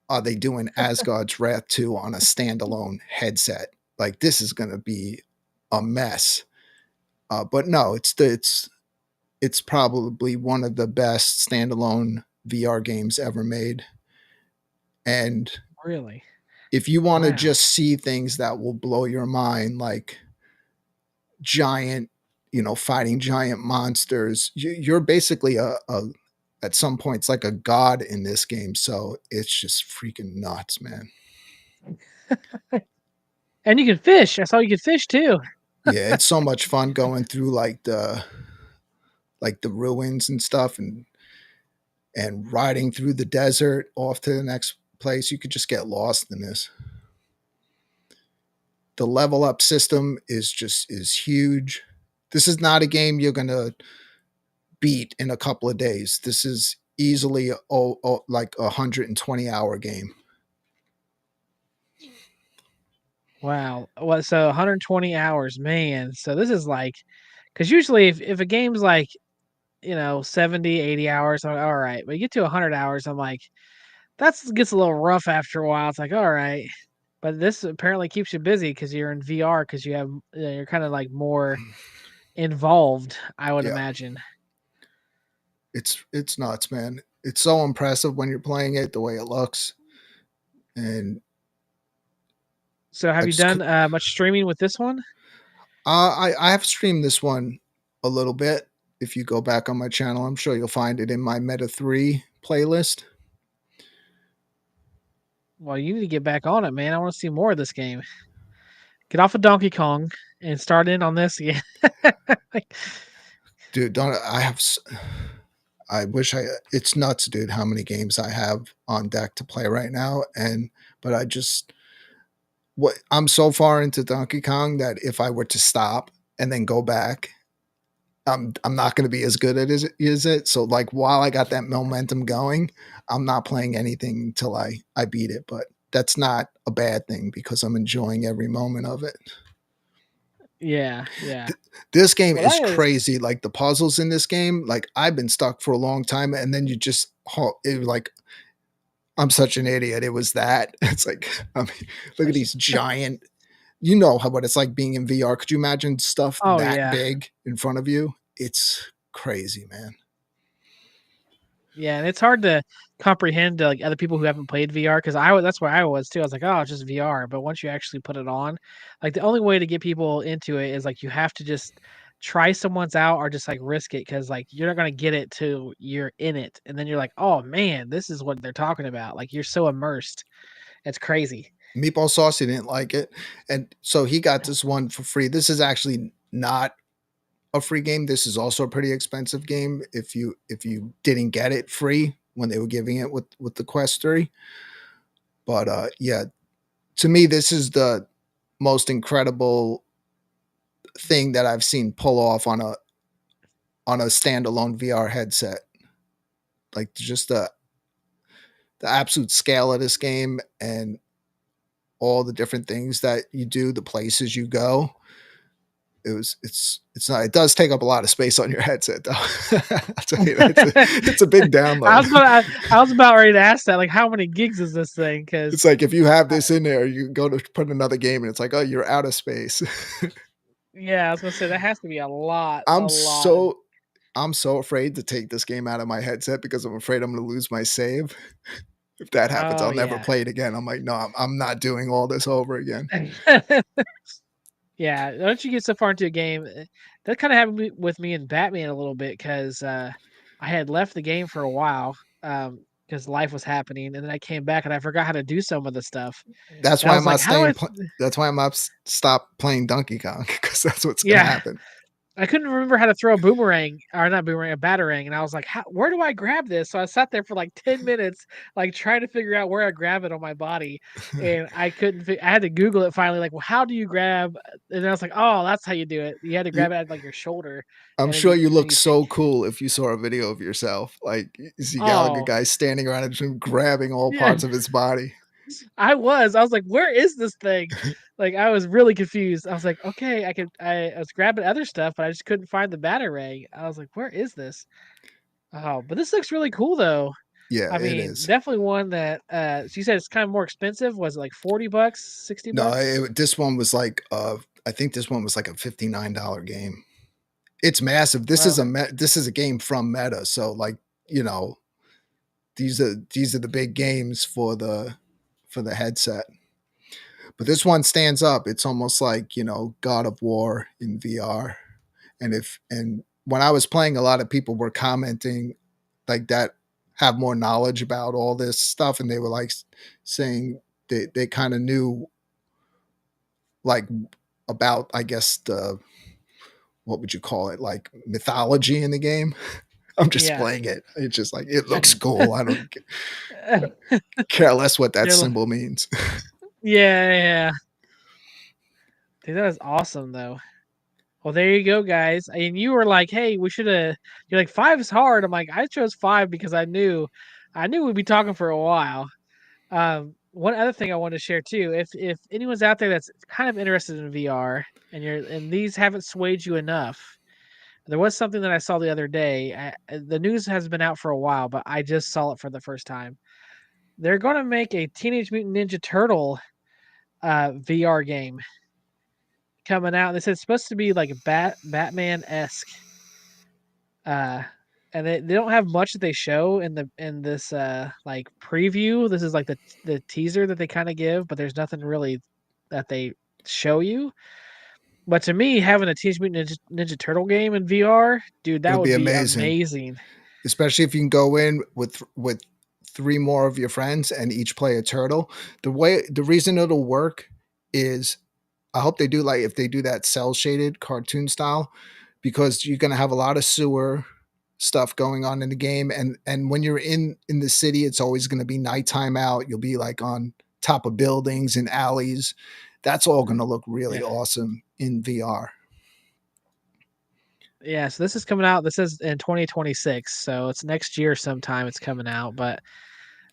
are they doing Asgard's Wrath 2 on a standalone headset? Like this is going to be a mess." But no, it's probably one of the best standalone VR games ever made. And Really? if you want to Wow. just see things that will blow your mind, like giant, fighting giant monsters, you're basically at some points like a god in this game. So it's just freaking nuts, man. And you can fish. I saw you could fish too. Yeah, it's so much fun going through like the ruins and stuff, and riding through the desert off to the next place. You could just get lost in this. The level up system is huge. This is not a game you're gonna beat in a couple of days. This is easily like a 120-hour game. Wow. Well, so 120 hours, man. So this is like, because usually if a game's like, 70, 80 hours, I'm like, all right. But you get to 100 hours, I'm like, that's gets a little rough after a while. It's like, all right. But this apparently keeps you busy because you're in VR because you have, you're kind of like more involved, I would Yeah, imagine. it's nuts, man. It's so impressive when you're playing it, the way it looks, and So I have you just done much streaming with this one? I have streamed this one a little bit. If you go back on my channel, I'm sure you'll find it in my Meta 3 playlist. Well, you need to get back on it, man. I want to see more of this game. Get off of Donkey Kong and start in on this again. Like, Dude, don't I wish I it's nuts, dude, how many games I have on deck to play right now, and but I just what I'm so far into Donkey Kong that if I were to stop and then go back, I'm not going to be as good at it, is it? So like while I got that momentum going, I'm not playing anything until I beat it, but that's not a bad thing because I'm enjoying every moment of it. yeah, yeah. This game Well, is that is. crazy. Like the puzzles in this game, like I've been stuck for a long time, and then you just like I'm such an idiot. It was that. It's like I mean, look at these giant. You know how what it's like being in VR. Could you imagine stuff Oh that yeah, big in front of you? It's crazy, man. yeah, and it's hard to comprehend to like other people who haven't played VR because I was that's where I was too. I was like, oh, it's just VR. But once you actually put it on, like the only way to get people into it is like you have to just try someone's out or just like risk it because like you're not gonna get it till you're in it, and then you're like, oh man, this is what they're talking about. Like you're so immersed. It's crazy. Meatball Sauce, he didn't like it, and so he got this one for free. This is actually not a free game. This is also a pretty expensive game if you didn't get it free when they were giving it with the Quest 3. But yeah, to me this is the most incredible thing that I've seen pull off on a standalone VR headset. Like just the absolute scale of this game and all the different things that you do, the places you go. It's not, it does take up a lot of space on your headset though. I'll tell you that it's a big I download. was about I was about ready to ask that. Like, how many gigs is this thing? It's Because like if you have this in there, you go to put another game and it's like, oh, you're out of space. yeah, I was gonna say that has to be a lot, a I'm lot. so I'm so afraid to take this game out of my headset because I'm afraid I'm going to lose my save. If that happens, Oh I'll never yeah. play it again. I'm like, no, I'm not doing all this over again. Yeah, once you get so far into a game, that kind of happened with me in Batman a little bit because I had left the game for a while because life was happening, and then I came back and I forgot how to do some of the stuff, That's and I why was I'm like, not "How do I?" staying. That's why I'm not stop playing Donkey Kong because that's what's gonna Yeah, happen. I couldn't remember how to throw a boomerang or not boomerang, a batarang, and I was like, Where do I grab this?" So I sat there for like 10 minutes, like trying to figure out where I grab it on my body, and I couldn't. I had to Google it finally. Like, well, how do you grab? And I was like, oh, that's how you do it. You had to You, grab it at like your shoulder, I'm and then sure you look you take. so cool if you saw a video of yourself. Like you see Gallagher Oh guy standing around and just grabbing all yeah, parts of his body. I was like, where is this thing? Like I was really confused. I was like, okay, I was grabbing other stuff, but I just couldn't find the batarang. I was like, where is this? Oh, but this looks really cool though. Yeah, I it mean, is. definitely one that she said it's kind of more expensive. Was it like 40 bucks, 60 No, bucks? this one was like I think this one was like a $59 game. It's massive. This is Well, this is a game from Meta, so like you know these are the big games for the headset. But this one stands up. It's almost like God of War in VR. And when I was playing, a lot of people were commenting like that have more knowledge about all this stuff, and they were like saying they kind of knew like about I guess the what would you call it, like mythology in the game. I'm just yeah. playing it. It's just like it looks cool. I don't care less what that They're symbol means. yeah, yeah. Dude, that is awesome though. Well, there you go, guys. And you were like, "Hey, we should have." You're like, "5 is hard." I'm like, "I chose 5 because I knew we'd be talking for a while." One other thing I wanted to share too, if anyone's out there that's kind of interested in VR and these haven't swayed you enough, there was something that I saw the other day. The news has been out for a while, but I just saw it for the first time. They're going to make a Teenage Mutant Ninja Turtle VR game coming out. They said it's supposed to be like Batman esque. Uh, and they don't have much that they show in this like preview. This is like the teaser that they kind of give, but there's nothing really that they show you. But to me, having a Teenage Mutant Ninja Turtle game in VR, dude, that It'll be would be amazing, amazing. especially if you can go in with three more of your friends and each play a turtle. The reason it'll work is I hope they do like if they do that cell shaded cartoon style because you're going to have a lot of sewer stuff going on in the game and when you're in the city it's always going to be nighttime out. You'll be like on top of buildings and alleys. That's all going to look really Yeah, awesome in VR. yeah. So this is coming out. This is in 2026, so it's next year sometime. It's coming out, but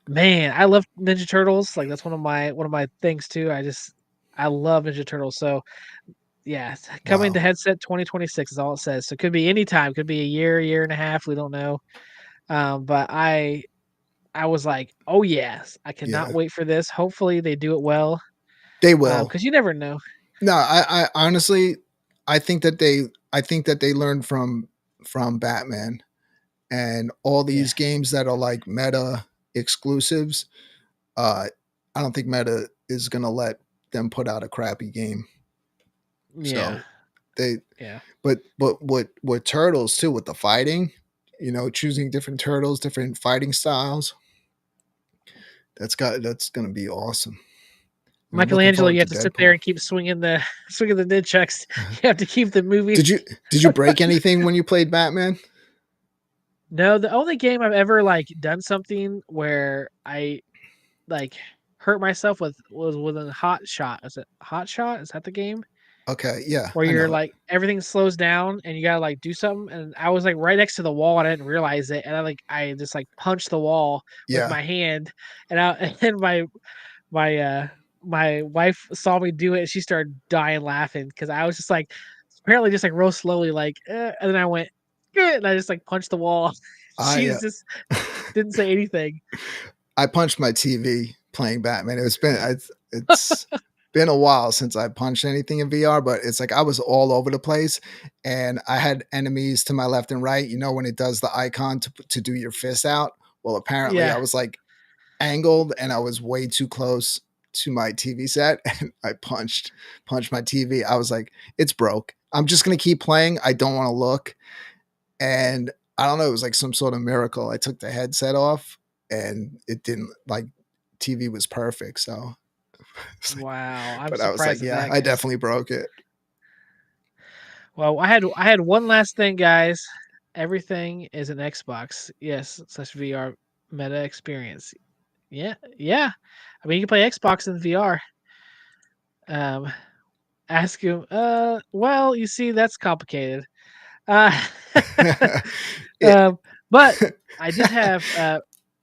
man, I love Ninja Turtles. Like that's one of my things too. I love Ninja Turtles. So yeah, it's coming to Wow. headset 2026 is all it says. So it could be any time. Could be a year and a half. We don't know. But I was like, oh yes, I cannot Yeah, wait for this. Hopefully they do it well. they will. Because you never know. No, I honestly I think that they learned from Batman and all Yeah, these games that are like meta exclusives. uh I don't think Meta is gonna let them put out a crappy game. yeah, So they yeah. but with turtles too, with the fighting, choosing different turtles, different fighting styles, that's gonna be awesome. And I'm looking Michelangelo, forward you to have to sit there Deadpool. and keep swinging the swinging the nunchucks. You have to keep the movie. Did you break anything when you played Batman? No, the only game I've ever like done something where I like hurt myself with was within Hot Shot. Is it Hot Shot? Is that the game Okay, yeah, where I you're know it. like everything slows down and you gotta like do something? And I was like right next to the wall and I didn't realize it, and I just like punched the wall with Yeah, my hand, and and my my wife saw me do it and she started dying laughing because I was just like apparently just like real slowly like and then I went and I just like punched the wall. I She's just didn't say anything. I punched my TV playing Batman. It's been a while since I punched anything in VR, but it's like I was all over the place, and I had enemies to my left and right. You know when it does the icon to do your fist out. Well, apparently I Yeah. was like angled, and I was way too close to my TV set, and I punched my TV. I was like, it's broke. I'm just gonna keep playing. I don't want to look, and I don't know, it was like some sort of miracle. I took the headset off and it didn't like TV was perfect. So, Wow. I'm but I was like, surprised at yeah, that I because definitely broke it. well, I had one last thing, guys. Everything is an Xbox. Yes, such VR meta experience. Yeah, yeah. I mean, you can play Xbox in VR. Um, ask him. Well, you see, that's complicated. Uh, it, um, but I did have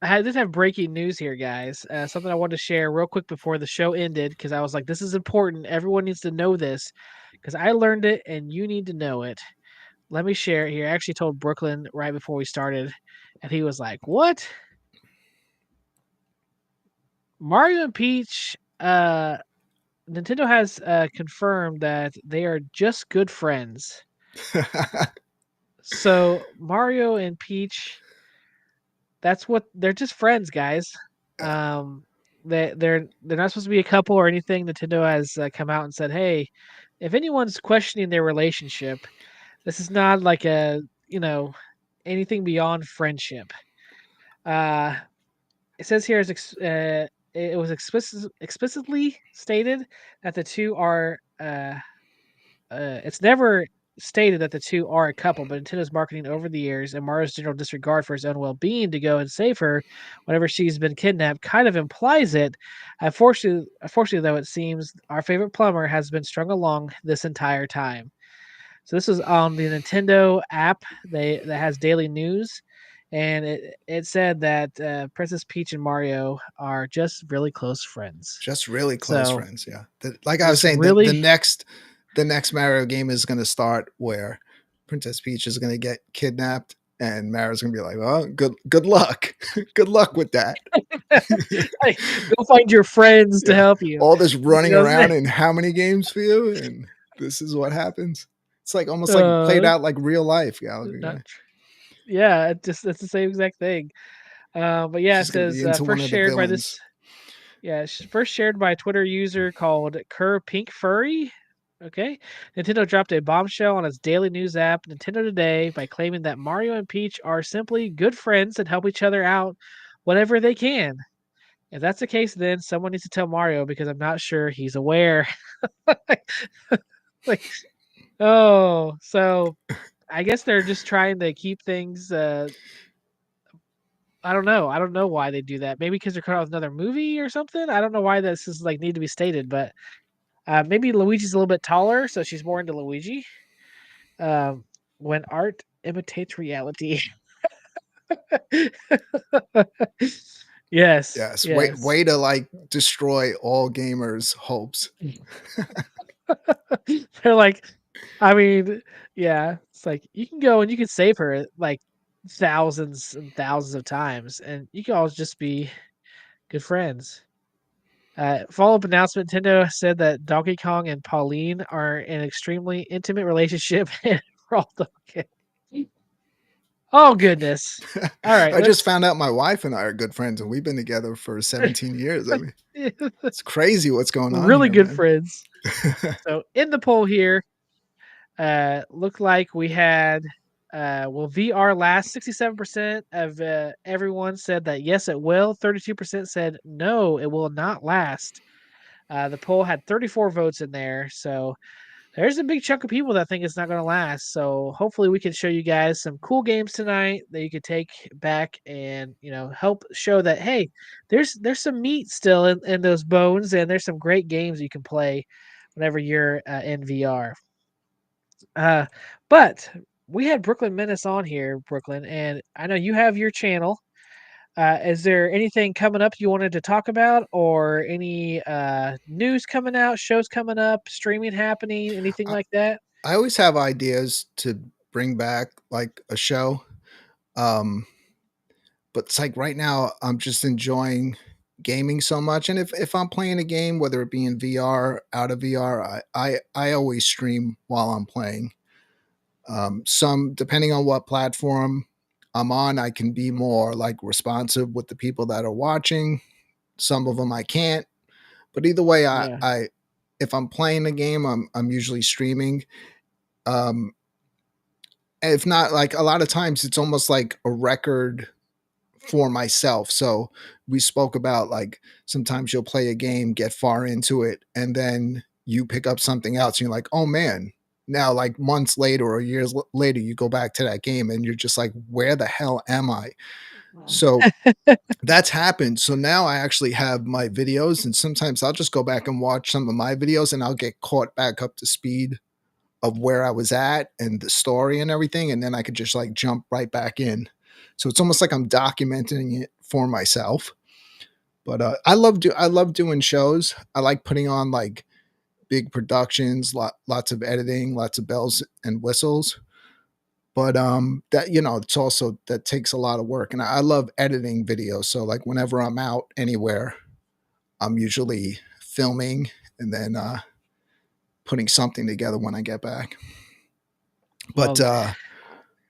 I did have breaking news here, guys. Something I wanted to share real quick before the show ended because I was like, this is important. Everyone needs to know this because I learned it and you need to know it. Let me share it here. I actually told Brooklyn right before we started, and he was like, "What? Mario and Peach? Nintendo has confirmed that they are just good friends. So Mario and Peach, that's what they're just friends, guys. Um, they're not supposed to be a couple or anything. Nintendo has come out and said, "Hey, if anyone's questioning their relationship, this is not like a anything beyond friendship." Uh, it says here it was explicitly stated that the two are it's never. stated that the two are a couple, but Nintendo's marketing over the years and Mario's general disregard for his own well-being to go and save her whenever she's been kidnapped kind of implies it. Unfortunately, though, it seems our favorite plumber has been strung along this entire time. So this was on the Nintendo app that has daily news, and it said that Princess Peach and Mario are just really close friends. Just really close So friends. Yeah. Like I was just saying, really, the next Mario game is going to start where Princess Peach is going to get kidnapped, and Mario's going to be like, "Oh, good luck, good luck with that." like, go find your friends to Yeah, help you. all this You running know what I'm around in how many games for you, and this is what happens. It's like almost like played saying? out like real life, Gallagher. Not Yeah. yeah, it's the same exact thing. But yeah, it She's going to be says into one first of the shared by villains. this. Yeah, first shared by a Twitter user called Kerr Pink Furry. Okay. Nintendo dropped a bombshell on its daily news app, Nintendo Today, by claiming that Mario and Peach are simply good friends and help each other out whenever they can. If that's the case, then someone needs to tell Mario because I'm not sure he's aware. like, oh, so I guess they're just trying to keep things. I don't know. I don't know why they do that. Maybe because they're coming out with another movie or something. I don't know why this is like need to be stated, but maybe Luigi's a little bit taller, so she's more into Luigi. Um, when art imitates reality. yes, Yes, yes. way to like destroy all gamers' hopes. They're like, I mean, yeah, it's like you can go and you can save her like thousands and thousands of times, and you can always just be good friends. Follow-up announcement: Nintendo said that Donkey Kong and Pauline are in an extremely intimate relationship and Raw Donkey. Oh goodness! All right, I just let's. found out my wife and I are good friends, and we've been together for 17 years. I mean, it's crazy what's going on really here, good man. friends. So in the poll here, looked like we had will VR last? 67% of everyone said that yes, it will. 32% said no, it will not last. The poll had 34 votes in there, so there's a big chunk of people that think it's not going to last. So hopefully we can show you guys some cool games tonight that you could take back and help show that hey, there's some meat still in those bones, and there's some great games you can play whenever you're in VR. Uh, but we had Brooklyn Menace on here, Brooklyn, and I know you have your channel. Is there anything coming up you wanted to talk about, or any news coming out, shows coming up, streaming happening, anything I, like that? I always have ideas to bring back like a show. Um, but it's like right now I'm just enjoying gaming so much. And if I'm playing a game, whether it be in VR, out of VR, I always stream while I'm playing. Some depending on what platform I'm on, I can be more like responsive with the people that are watching. Some of them I can't. But either way, Yeah, I if I'm playing a game, I'm usually streaming. Um, if not, like a lot of times, it's almost like a record for myself. So we spoke about like sometimes you'll play a game, get far into it, and then you pick up something else, and you're like, oh man. Now, like months later or years later, you go back to that game and you're just like, where the hell am I? So that's happened. So now I actually have my videos, and sometimes I'll just go back and watch some of my videos and I'll get caught back up to speed of where I was at and the story and everything. And then I could just like jump right back in. So it's almost like I'm documenting it for myself. But I love doing shows. I like putting on like big productions, lots of editing, lots of bells and whistles. But that it's also that takes a lot of work, and I love editing videos. So like whenever I'm out anywhere, I'm usually filming and then putting something together when I get back. But well,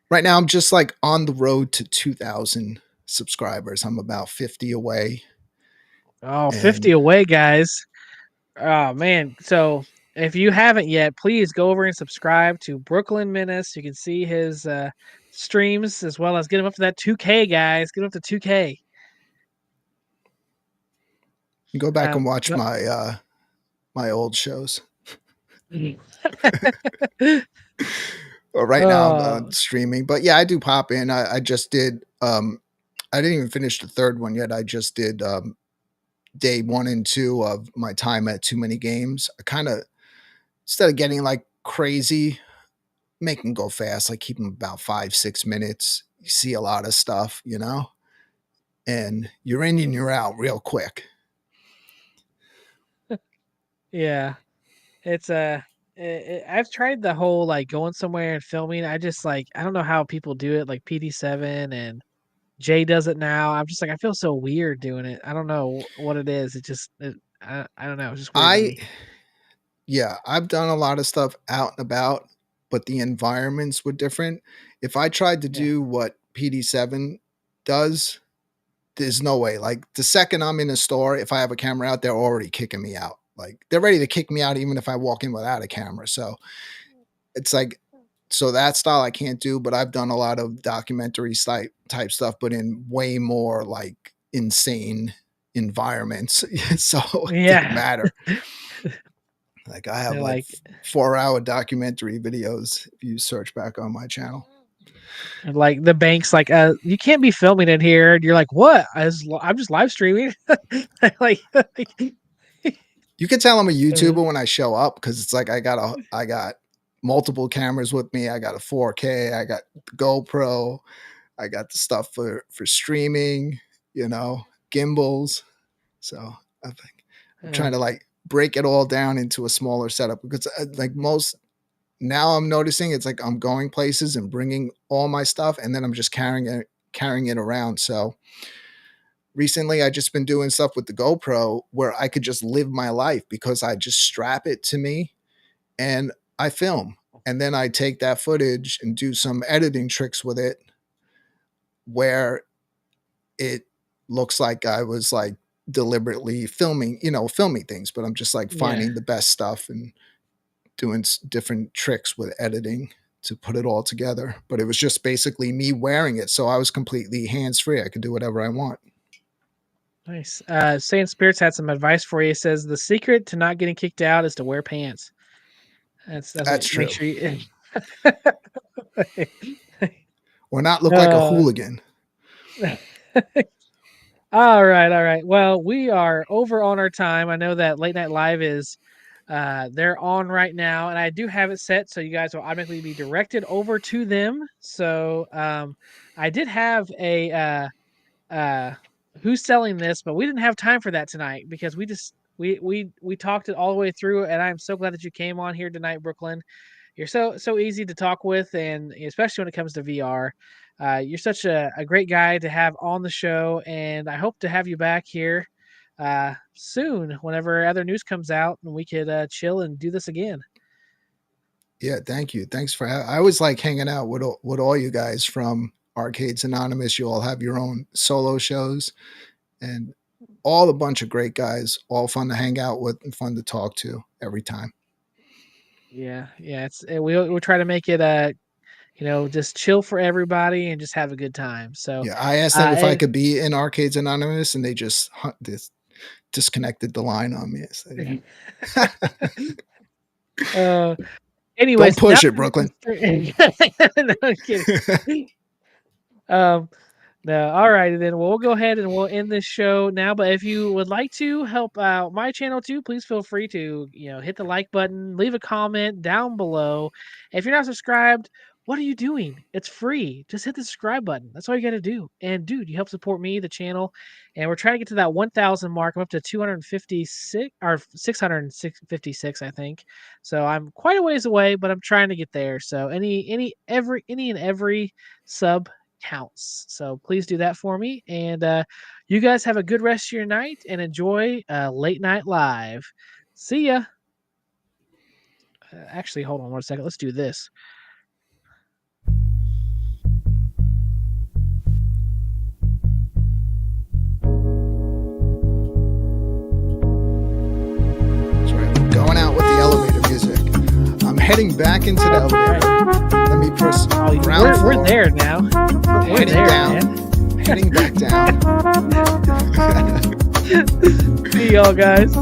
right now, I'm just like on the road to 2,000 subscribers. I'm about 50 away, oh, 50 and away, guys. Oh man, so if you haven't yet, please go over and subscribe to Brooklyn Menace. You can see his streams as well as get him up to that 2K, guys. Get him up to 2K. go back and watch Go- my my old shows. Well, right now I'm Oh, streaming, but yeah, I do pop in. I just did. I didn't even finish the third one yet. I just did day 1 and 2 of my time at Too Many Games. I kind of, instead of getting like crazy, make them go fast. Like keep them about 5-6 minutes. You see a lot of stuff, and you're in and you're out real quick. yeah. It's I've tried the whole like going somewhere and filming. I just like I don't know how people do it. Like PD7 and Jay does it now. I'm just like I feel so weird doing it. I don't know what it is. I don't know. It's just weird to I me. Yeah, I've done a lot of stuff out and about, but the environments were different. If I tried to Yeah. do what PD7 does, there's no way. Like the second I'm in a store, if I have a camera out, they're already kicking me out. Like they're ready to kick me out even if I walk in without a camera. So it's like, so that style I can't do, but I've done a lot of documentary type stuff, but in way more like insane environments. So it didn't Yeah. matter. Like I have They're like like 4-hour documentary videos if you search back on my channel. like the bank's like you can't be filming in here. And you're like, what? I'm just live streaming. Like You can tell I'm a YouTuber when I show up because it's like I got multiple cameras with me. I got a 4K, I got the GoPro, I got the stuff for streaming, gimbals. So I think I'm uh, trying to like break it all down into a smaller setup because like most now I'm noticing it's like I'm going places and bringing all my stuff and then I'm just carrying it around. So recently I just been doing stuff with the GoPro where I could just live my life because I just strap it to me and I film. And then I take that footage and do some editing tricks with it where it looks like I was like deliberately filming things, but I'm just like yeah. finding the best stuff and doing different tricks with editing to put it all together. But it was just basically me wearing it. So I was completely hands free. I could do whatever I want. Nice. Saying Spirits had some advice for you. It says the secret to not getting kicked out is to wear pants. That's That's what make true. sure you. Or not look like a uh, hooligan. all right. Well, we are over on our time. I know that Late Night Live is they're on right now, and I do have it set so you guys will automatically be directed over to them. So I did have a uh who's selling this, but we didn't have time for that tonight because we talked it all the way through, and I'm so glad that you came on here tonight, Brooklyn. You're so easy to talk with, and especially when it comes to VR. You're such a great guy to have on the show, and I hope to have you back here soon whenever other news comes out and we could chill and do this again. Yeah, thank you. Thanks for I always like hanging out with all you guys from Arcades Anonymous. You all have your own solo shows and all a bunch of great guys, all fun to hang out with and fun to talk to every time. Yeah, it's we try to make it just chill for everybody and just have a good time. So Yeah, I asked them if I and could be in Arcades Anonymous, and they just disconnected the line on me. So, yeah. uh Don't anyways, now push it, Brooklyn. no, I'm kidding. Um No, all righty then. Well, we'll go ahead and we'll end this show now. But if you would like to help out my channel too, please feel free to, hit the like button, leave a comment down below. If you're not subscribed, what are you doing? It's free. Just hit the subscribe button. That's all you got to do. And dude, you help support me, the channel, and we're trying to get to that 1,000 mark. I'm up to 256 or 656, I think. So I'm quite a ways away, but I'm trying to get there. So any and every sub counts. So please do that for me. And you guys have a good rest of your night and enjoy Late Night Live. See ya. Actually, hold on 1 second. Let's do this. That's right. I'm going out with the elevator music. I'm heading back into the elevator. Let me press ground floor. We're there now. We're Heading there, down. man. Heading back down. See y'all guys.